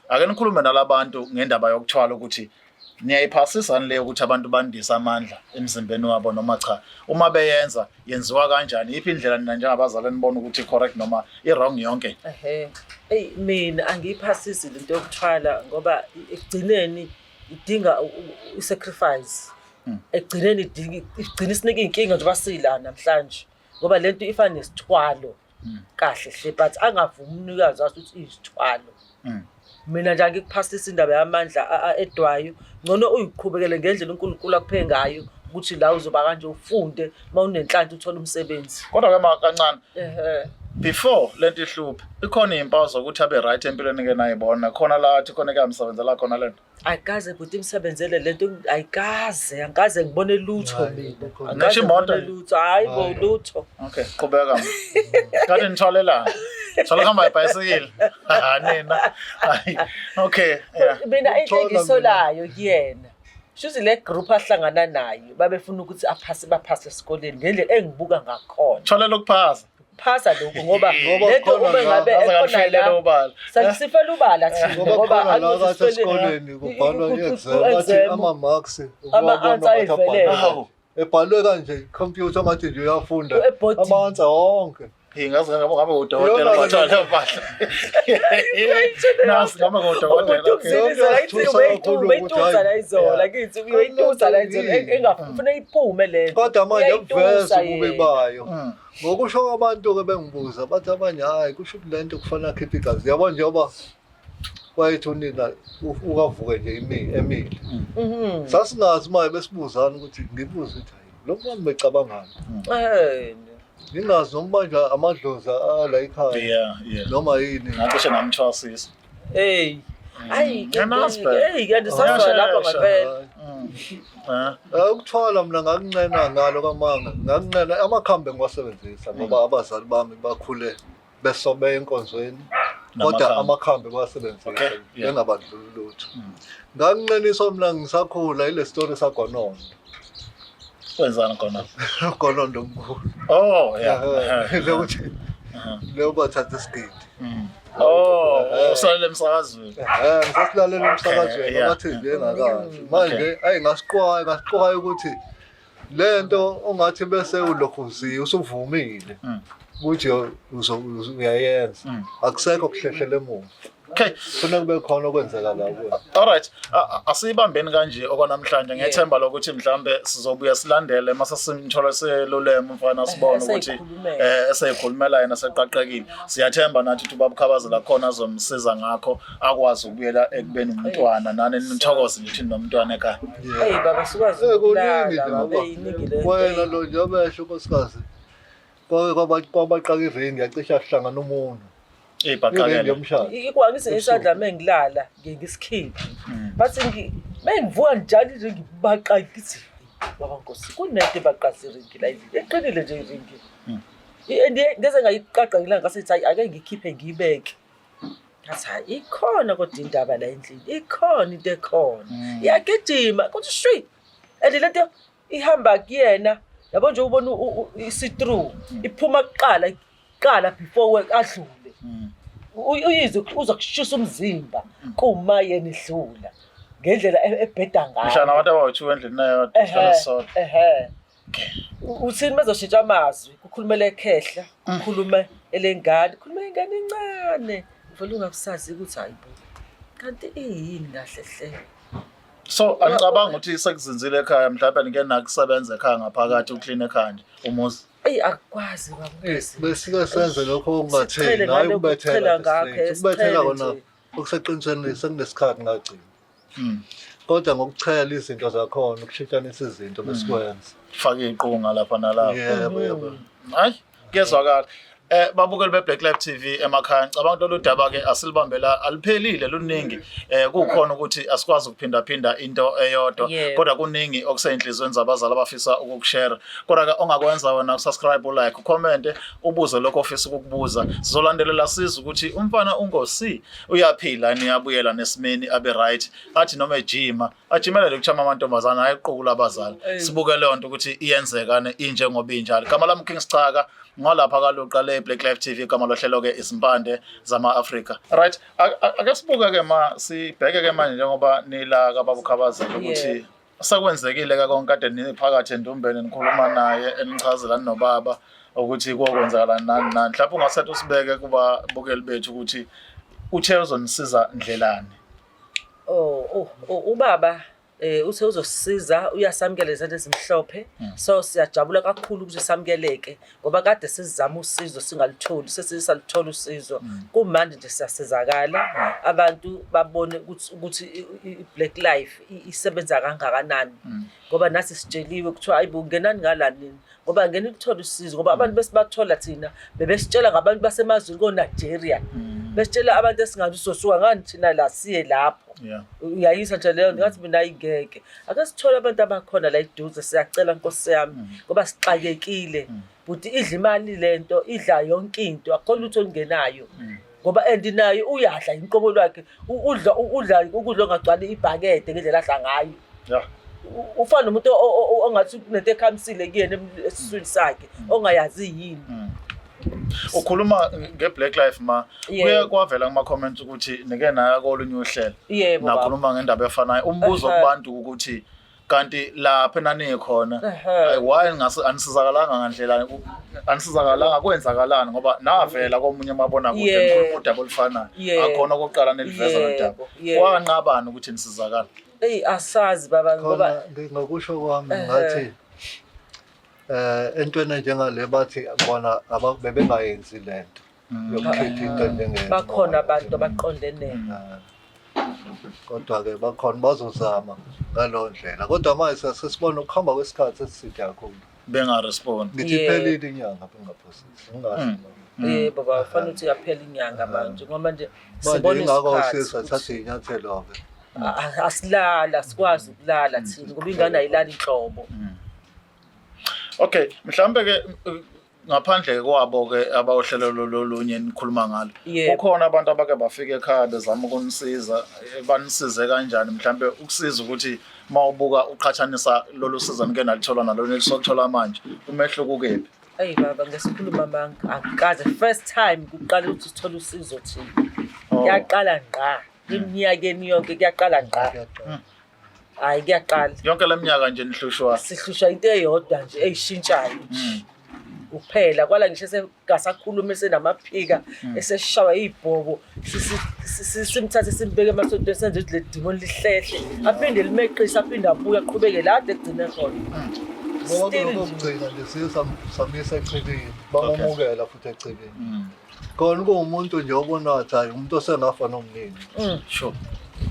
ake nikhulume nalabantu ngendaba yokuthwala ukuthi niyayiphasisa leyo ukuthi abantu bandisa amandla emzimbeni wabo noma cha uma beyenza yenziwa kanjani iphi indlela nina njengabazali nibona ukuthi correct noma i-wrong yonke mina angiyiphasisi lento yokuthwala ngoba ekugcineni idinga i-sacrifice ekugcineni igcina isinike inkinga njengoba sila namhlanje ngoba lento ifana nesithwalo kahle hle but angavumi umnikazi wathi uthi isithwalo mina nje ngikuphasisa indaba yamandla edwayo ngcono uyiqhubekele ngendlela uNkulunkulu akuphe ngayo ukuthi la uzoba kanje ufunde mawunenhlanhla uthola umsebenzi kodwa ke kancane before lento ihluphe ikhona izimpawu zokuthi abe right empilweni ke nayibona khona la athi khona ke amsebenzela khona lento ayikaze ukuthi imsebenzele lento ayikaze angikaze ngibone lutho mina ngisho imoto lutho hayi bo lutho okay qhubeka kanti nitholelana sola kama ibhayisikile nina okay mina into engisolayo kuyena shuthi le group ahlangana nayo babefuna ukuthi baphase esikoleni ngendlela engibuka ngakhona tholela ukuphasa phasa lokho ngoba lento ube ngabe ekhona la sifela ubala thina ngoba akuzifele esikoleni kubhalwa exam ama marks ama-answer evelele ebhalwe kanje computer ngathi nje uyafunda ama-answer wonke ngazi ngabe udokotela wathwala impahla nasi ngabe udokotela uyayituza la izola kithi uyayituza la izola engafuna iphume lento kodwa manje uveza kube bayo ngokusho kwabantu ke bengibuza bathi abanye hayi kusho ukuthi lento kufanele akhiphe igazi yabo njengoba kwayethu nina ukavuke nje emile sasingazi maye besibuzana ukuthi ngibuze ukuthi hayi lo mama becabangani ngingazi noma nje amadlozi ala ekhaya noma yini ngakusho namthwasisa hayi kanti sasho lapha ngempela ukuthwala mina ngakuncena ngalo kamanga ngakuncena amakhambi ngiwasebenzisa ngoba abazali bami bakhule besobe enkonzweni kodwa amakhambi ngiwasebenzisa ngengabandluli lutho ngakunceniswa mina ngisakhula ile story sagonondo wenzani khona gonondo omkhulu lokuthi leyo bathatha isigidi usalele emsakazweni ngisasilalela emsakazweni abathi nje engakazi manje ayingasiqwayo ukuthi lento ongathi bese ulokhu usuvumile ukuthi uyayenza akusekho kuhlehlela emuva. Okay, Kufanele kube khona okwenzakala kuwe. alright, asiyibambeni kanje okwanamhlanje ngethemba lokuthi mhlambe sizobuya silandele mase simthola selulemo mfana sibone ukuthi eseyikhulumela yena seqaqekile. Siyathemba nathi ukuthi ubabukhabazela khona azomsiza ngakho akwazi ukubuyela ekubeni umntwana nani nithokoze nithi nomntwana ekhaya. Hey baba sikwazi Kuningi babe yiningile. wena lo nje obesho nkosikazi kwabaqaka iringi yacisha sihlangana umuntu Ibhaqakele. Ikwangise isandla mengilala ngisikhipha. Bathi mengivuka njalo iringi baqaqisi. Baba Nkosi kunento baqasa iringi la izinto. Eqinile nje iringi. Ngeze ngayiqaqa ngila ngasithi ake ngikhiphe ngibeke. Ngathi ikhona kodwa indaba la endlini. Ikhona into ekhona. Iyagijima kuthi shwi. Lento ihamba kuyena. Yabo nje ubona i-see-through iphuma kuqala before adlule. Uyizwe uzokushisa umzimba kuma yena idlula ngendlela ebheda ngayo. Mshana abantu abawu2 endlini nayo sisodwa. Uthini bezoshintsha amazwi kukhulumela ekhehla, kukhuluma elengane, kukhuluma ingane encane. Uvela ungakusazi ukuthi hayibo. Kanti yini kahle hle. So angicabanga ukuthi sekuzinzile ekhaya mhlawumbe ngeke nakusebenza ekhaya ngaphakathi uclean ekhaya nje umuzi. Akwazi babukisi. Besike senze lokho okungatheni hayi ubethela ubethela kona okuseqinisweni sekunesikhathi ngagcina. Kodwa ngokuchela izinto zakhona ukushintshanisa izinto besikwenza. Fake iqhunga lapha nalapha. Yebo. Hayi kezwakala. Babukeli beBlack Live TV emakhaya ngicabanga ukuthi udaba ke asilibambela aliphelile luningi kukhona ukuthi asikwazi ukuphinda into eyodwa kodwa kuningi okuseyinhlizweni zabazali abafisa ukukushare kodwa ke ongakwenza wena usubscribe ulike ucomment ubuze lokho ofisa ukukubuza sizolandelela siza ukuthi umfana ungosi uyaphila niyabuyela nesimeni abe right athi noma ejima ajimele ukuchama amantombazana ayiqukula abazali sibuke le nto ukuthi iyenzeka injengoba injalo igama lami King Sichaka ngolapha kaloqa le Black Live TV igama lohlelo ke isimpande zama Africa right ake sibuke ke sibheke ke manje njengoba nila kababukhabazela ukuthi sakwenzekile ke konke kade niphakathi endumbeni nikhuluma naye enichazela nobaba ukuthi kokwenzakala nani mhlawumbe ungasethu sibeke kuba bukeli bethu ukuthi uthe uzonisiza ndlelani. Ubaba uthe uzosisiza uyasamukela izinto ezimhlophe so siyajabula kakhulu ukuthi samukeleke ngoba kade sizama usizo singalitholi sesisalithola usizo kumanje nje siyasizakala abantu babone ukuthi iBlack Life isebenza kangakanani ngoba nasi sitsheliwe kuthiwa ayibo ngenani ngalani ngoba ngene ukuthola usizo ngoba abantu besibathola thina bebesitshela ngabantu basemazweni koNigeria besitshela abantu esingathi sosuka ngani thina la siye lapho uyayisa nje leyo ngathi mina ayingeke ake sithola abantu abakhona la eduze siyacela Nkosi yami ngoba sixakekile ukuthi idla imali lento idla yonke into akho lutho ongenayo ngoba endinayo uyadla inqobo lwakhe udla ukudla ongagcwali ibhakede ngendlela adla ngayo ufana nomuntu ongathi kunento ekhamsile kuyena esiswini sakhe ongayazi yini. Ukhuluma ngeBlack Life kuye kwavela kuma comments ukuthi nike nayo kolunye uhlelo nakhuluma ngendaba efanayo umbuzo kubantu ukuthi kanti lapha nani khona why anisizakalanga ngandlela anisizakalanga kwenzakalani ngoba navela komunye mabona kude ngikhuluma udaba olufanayo akhona okokuqala neliveza nodaba kwanqabani ukuthi nisizakala. Asazi baba ngoba ngokusho kwami ngathi entweni njengale bathi bona bebengayenzi lento yokukhipha into njengento bakhona abantu abaqondene kodwa ke bakhona bazozama ngalo ndlela kodwa manje sesibona ukuhamba kwesikhathi eside kakhulu bengarespond ngithi phelile inyanga bengaphosisi ngazi baba kufanele ukuthi yaphela inyanga manje ngoba manje sibona isikhathi sathatha inyathelo ke asilala sikwazi ukulala thina ngoba ingane ayilala inhlobo. Okay mhlambe ke ngaphandle kwabo ke abawohlelo lolunye nikhuluma ngalo kukhona abantu abake bafika ekhaya bezama ukunisiza banisize kanjani mhlambe ukusiza ukuthi mawubuka uqhathanisa lolu siza nike nalithola nalo nelisokuthola manje umehluko kephi. Baba ngesikhuluma manga akaze first time kuqala ukuthi sithole usizo thina yaqala ngqa iminyakeni yonke kuyaqala ngqa Hayi kuyaqala. Yonke leminyaka nje nihlushwa. Sihlushwa into eyodwa nje eyishintshayo nje. Kuphela kwala ngisho sengasakhuluma esenamaphika eseshawa izibhobo simthathe simbeke emasontweni senze le demon lihlehle aphinde limeqisa aphinde abuye aqhubeke la ade egcine khona. Ngoba lokugcina nje siye samisa echibini bamamukela futhi echibini. Khona kuwumuntu nje obona ukuthi hayi umuntu osengafa nomnini. Sure.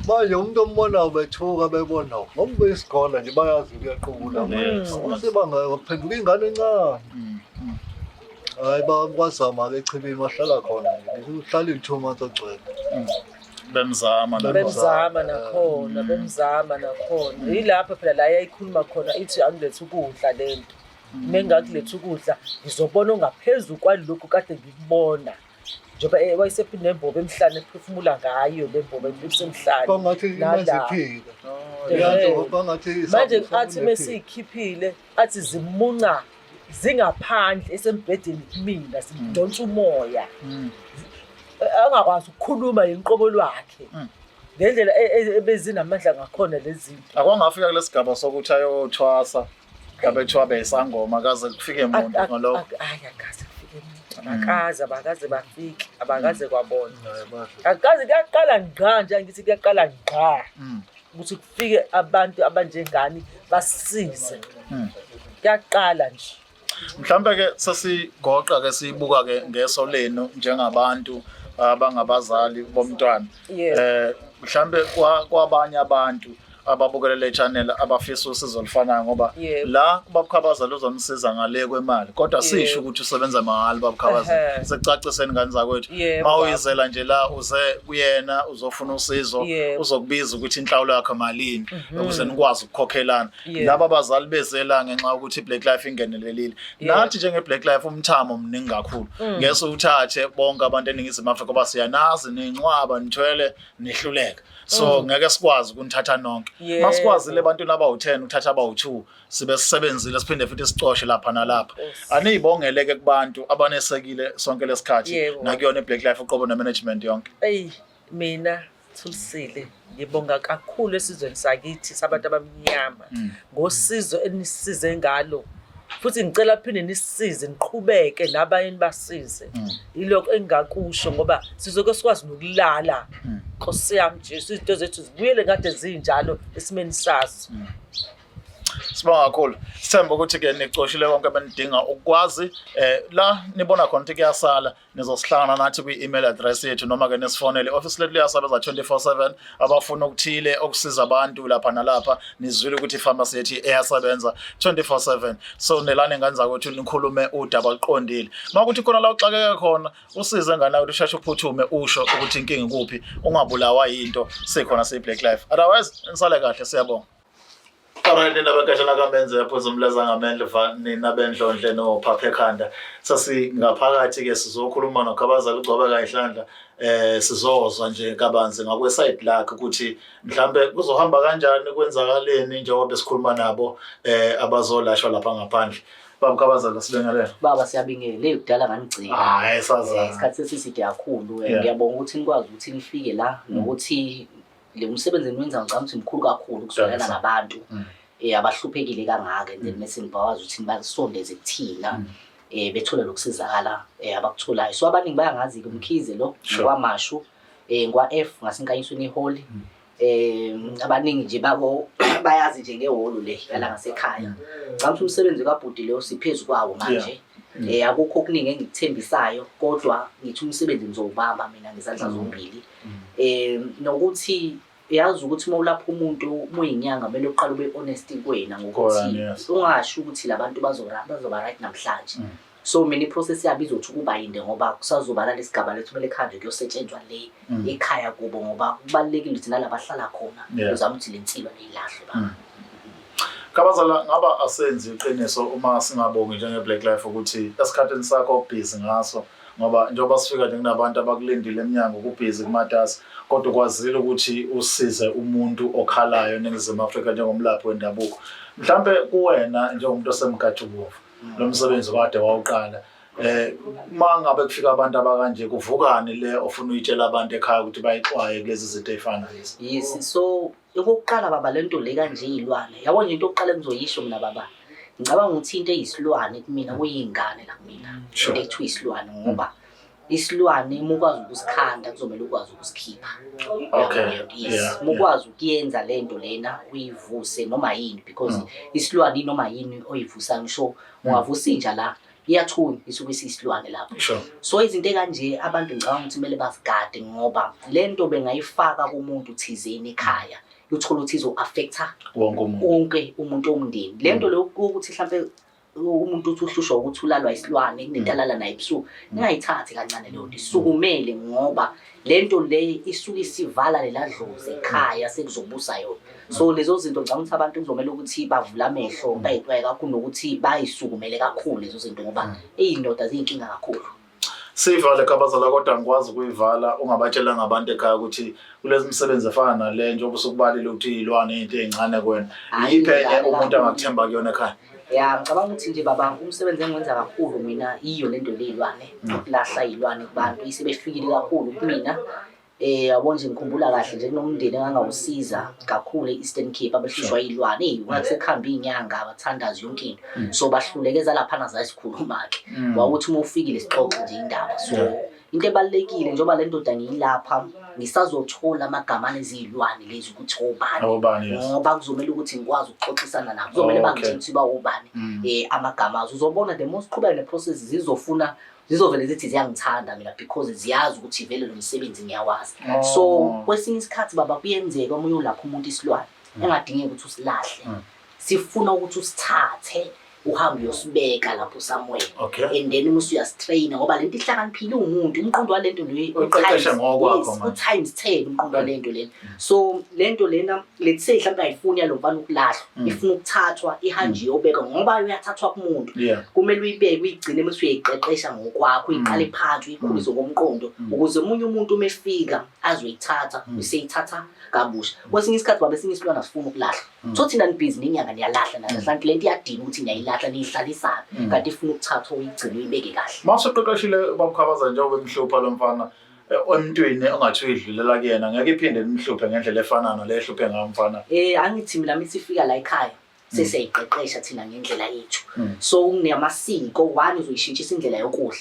Manje umuntu ombonayo bethuka bebona ngoba beyisikole nje bayazi kuyaqubula manje sebangaphenduka ingane encane. Hayi bazama-ke echibini bahlala khona nje uhlala i-2 months ogcwele. Bemzama nakhona yilapho phela la yayikhuluma khona ithi angilethe ukudla lento mengakulethe ukudla ngizobona ongaphezulu kwalokho kade ngikubona njengoba wayesephinde nembobo emhlane ephefumula ngayo le mbobo emhlane bangathi imaziphila manje athi mesikhiphile athi zimunca zingaphandle esembhedeni kumina sidonsa umoya angakwazi ukukhuluma inqobo lwakhe ngendlela ebezinamandla ngakhona lezi zinto akwangafika kulesigaba sokuthi ayothwasa abethwabe isangoma kaze kufike umuntu ngalokho akaze kufike umuntu abakaze bafike abakaze kwabona akaze kuyaqala ngqa nje ngithi kuyaqala ngqa ukuthi kufike abantu abanjengani basize kuyaqala nje. Mhlambe ke sesigoqa ke sibuka ke ngeso leno njengabantu abangabazali bomntwana mhlambe kwabanye abantu ababukela le channel abafisa usizo olufanayo ngoba la babukhabaza lozomsiza ngale kwemali kodwa sisho ukuthi usebenza mahali babukhabaza sekucaciseni ngani zakwethu mawuyizela nje la uze kuyena uzofuna usizo uzokubiza ukuthi inhlawulo yakhe malini ukuze nikwazi ukukhokhelana laba abazali bezela ngenxa ukuthi iBlack Life ingenelelile nathi njenge Black Life umthamo mningi kakhulu ngese uthathe bonke abantu eningizimu Afrika basiyanazi nenqwaba nithwele nihluleka so ngeke sikwazi ukunithatha nonke masikwazi le bantu laba-10 uthatha aba-2 sibe sisebenzile siphinde futhi sicoshe lapha nalapha aniyibongeleke kubantu abanesekile sonke lesikhathi nakuyona iBlack Life uqobo nemanagement yonke. Mina Thulisile ngibonga kakhulu esizweni sakithi sabantu abamnyama ngosizo enisize ngalo futhi ngicela phinde nisisize niqhubeke nabayeni basize ilokho engakusho ngoba sizoke sikwazi nokulala Nkosi yami nje izinto zethu zibuyele ngade zinjalo esimeni sazo. Sibonga kakhulu sithemba ukuthi ke nicoshile konke benidinga ukwazi la nibona khona ukuthi kuyasala nizosihlangana nathi kwi-email address yethu noma ke nesifonele office lethu liyasebenza 24/7 abafuna ukuthile okusiza abantu lapha nalapha nizwile ukuthi pharmacy yethu iyasebenza 24/7 so nelane ngani zakwethu nikhulume udaba oluqondile makuthi khona la uxakeke khona usize ngani ukuthi usheshe uphuthume usho ukuthi inkinga ikuphi ungabulawa yinto sikhona siBlack Life otherwise nisale kahle siyabonga. Alright, nabakashana kamenze yaphuza umlaza ngamendla ninabendlondle nophaphe ekhanda sasingaphakathi ke sizokhuluma nokhabazala ugcobeka ihlandla sizozwa nje kabanzi ngakweside lakhe ukuthi mhlambe kuzohamba kanjani kwenzakaleni njengoba besikhuluma nabo abazolashwa lapha ngaphandle. Baba Khabazala sibingelela. Baba siyabingelela kudala nganigcina. Esaza. Isikhathi sesiside kakhulu ngiyabonga ukuthi nikwazi ukuthi nifike la nokuthi le umsebenzi enwenza ngicabanga ukuthi mkhulu kakhulu ukuzwelana nabantu abahluphekile kangaka and then mase nibakwazi ukuthi nibasondeze kuthina bethole lokusizakala abakutholayo so abaningi bayangazi ke umkhize lo kwamashu ngwa F ngasenkanyisweni ihall abaningi nje babo bayazi nje ngeholo le yala ngasekhaya ngicabanga ukuthi umsebenzi kaBhuti leyo siphezulu kwawo manje akukho okuningi engikuthembisayo kodwa ngithi umsebenzi ngizowubamba mina ngezandla zombili nokuthi yazi ukuthi mawulapha umuntu muyinyanga kumele uqale ube honest kuwena ngokuthi ungasho ukuthi labantu bazoba right namhlanje so mina iprocess yabo izothi kuba yinde ngoba kusazoba lesigaba lethu kumele khanje kuyosetshenzwa le ekhaya kubo ngoba kubalekile ukuthi nalabo ahlala khona uzama ukuthi lensilo leyilahle ba. Khabazala ngaba asenzi iqiniso uma singabongi njenge Black Life ukuthi esikhatheni sakho busy ngaso ngoba njengoba sifika nje kunabantu abakulindile eminyango kubhizi kumatasa kodwa kwazile ukuthi usize umuntu okhalayo eNingizimu Afrika njengomlaphi wendabuko mhlambe kuwena njengomuntu osemkhathi ubovu lo msebenzi kade wawuqala Mangabe kufika abantu abakanje kuvukani le ofuna uyitshela abantu ekhaya ukuthi bayixwaye kulezi zinto ezifana lezi. Yes, so ukuqala baba lento le kanje izilwane. Yabona into yokuqala engizoyisho mina baba. Ngicabanga ukuthi into eyisilwane kumina kuyingane la kumina. Into ethiwa isilwane ngoba isilwane mukwazi ukusikhanda kuzomela ukwazi ukusikhipha. Okay. Yes. Mukwazi ukuyenza lento lena uyivuse noma yini because isilwane noma yini oyivusa ngisho ungavusa inja la iyathunya isuke isisilwane lapho. Sure. So izinto kanje abantu ngicabanga ukuthi kumele bazigade ngoba lento bengayifaka kumuntu thizeni ekhaya. Uthola ukuthi izo-affecta wonke umuntu omndeni. Lento le ukuthi mhlambe umuntu uthi uhlushwa ukuthi ulalwa isilwane kunentalala naye ebusuku ngingayithathi kancane leyo nto isukumele ngoba lento le isuke isivala lela dlozi ekhaya sekuzobusa yona. So lezo zinto ngicabanga ukuthi abantu kuzomela ukuthi bavula amehlo bayixwaye kakhulu nokuthi bayisukumele kakhulu lezo zinto ngoba eyindoda ziyinkinga kakhulu. Sivale Kabazala kodwa ngikwazi ukuyivala ungabatshela ngabantu ekhaya ukuthi kulezi misebenzi efana nale njengoba usukubalile ukuthi izilwane into ezincane kuwena. Yiphi enye umuntu angakuthemba kuyona ekhaya? Ya ngicabanga ukuthi nje baba umsebenzi engiwenza kakhulu mina iyo lento lezilwane ukulahla izilwane kubantu isebefikile kakhulu kumina. Yabona nje ngikhumbula kahle nje kunomndeni engangawusiza kakhulu eEastern Cape abehlushwa izilwane wakusekhamba inyanga abathandazi yonke into so bahlulekeza lapha nazasikhuluma ke wawuthi uma ufikile sixoxe nje indaba so into ebalekile njengoba le ndoda ngiyilapha ngisazothola amagama lezilwane lezi ukuthi obani ngoba kuzomela ukuthi ngikwazi ukuxoxisana nabo kuzomela bangitshela ukuthi ba obani amagama azo uzobona the most qhubeka neprocess zizovele zithi ziyangithanda mina because ziyazi ukuthi vele lo msebenzi ngiyawazi. So kwesinye isikhathi baba kuyenzeka omunye ulapha umuntu isilwane engadingeki ukuthi usilahle. Sifuna ukuthi usithathe uhambe uyosibeka lapho somewhere and then usuyastrain ngoba lento ihlakaniphile umuntu umqondo walento le times 10 umqondo walento lena. So lento lena let's say mhlawumbe ayifuni yalomfana ukulahlwa ifuna ukuthathwa ihanjwe yobeka ngoba uyathathwa kumuntu kumele uyibeke uyigcine bese uyayiqeqesha ngokwakho uyiqale phansi uyikhulise ngomqondo ukuze umunye umuntu umefika azoyithatha useyithatha kabusha. Kwesinye isikhathi babe sinye isilwana sifuna ukulahlwa so thina nibhizi ninyanga niyalahla namhlanje lento iyadina ukuthi niyayilahla niyihlalisa kanti ifuna ukuthathwa uyigcine uyibeke kahle. Masuqeqeshile babukhabaza njengoba emhlupha lo mfana emntwini ongathi uyidlulela kuyena ngeke iphinde nimhluphe ngendlela efana nale ehluphe ngamfana. Angithi mina misifika la ekhaya seseyiqeqesha thina ngendlela yethu so uneyamasiko one uzoyishintshisa indlela yokudla.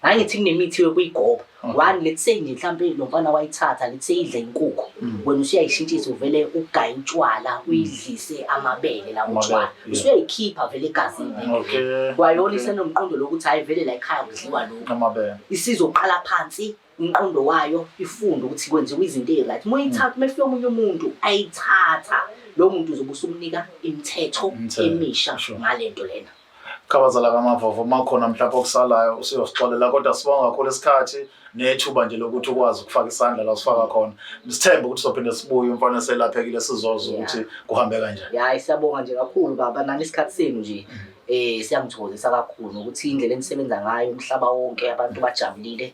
Angithi kunemithi yokuyigoba one let's say nje mhlambe lo mfana wayithatha let's say idla inkukhu wena usiyayishintshisa uvele ugaye utshwala uyidlise amabele la utshwala usuyayikhipha vele egazini wayolisa nomqondo lokuthi hayi vele la ekhaya kudliwa lokho amabele isizoqala phansi umqondo wayo ifunde ukuthi kwenziwa izinto ezirathi moyithatha mefika umunye umuntu ayithatha lo muntu uzobe usumnika imithetho emisha ngalento lena. Kabazala kaMavovo makhona mhlawumbe okusalayo usiyosixolela kodwa sibonga kakhulu isikhathi nethuba nje lokuthi ukwazi ukufaka isandla la sifaka khona. Sithemba ukuthi sophinde sibuye umfana selaphekile sizozo ukuthi kuhambe kanjani. Ya siyabonga nje kakhulu baba nani isikhathi senu nje siyangithokozisa kakhulu ukuthi indlela enisebenza ngayo umhlaba wonke abantu bajabulile.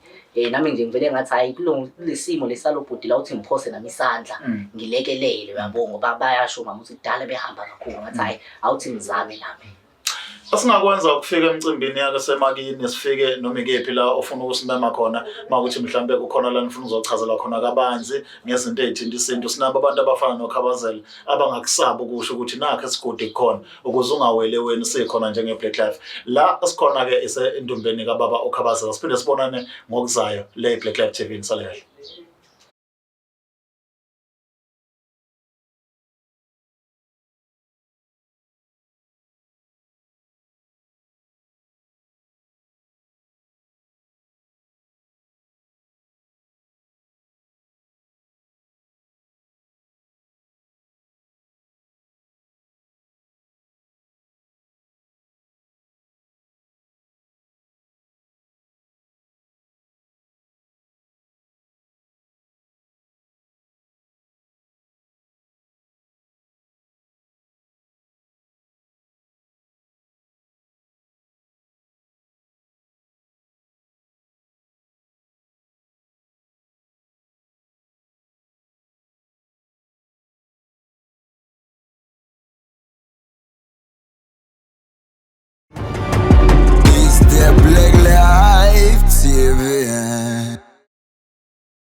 Nami nje ngivele ngathi hayi kulesimo lesalobhudi la uthi ngiphose nami isandla ngilekelele uyabonga ngoba bayasho mama ukuthi kudala behamba kakhulu ngathi hayi awuthi ngizame nami. Asingakwenza ukufika emcimbini yake semakini sifike noma ikephi la ofuna ukusimema khona makuthi mhlambe kukhona la nifuna uzochazela khona kabanzi ngezinto ezithinta isintu sinabo abantu abafana noKhabazela abangakusaba ukusho ukuthi nakho esigodi kukhona ukuze ungawele wena sikhona njenge Black Life la sikhona ke endumbeni kaBaba uKhabazela siphinde sibonane ngokuzayo le Black Life TV insale kahle.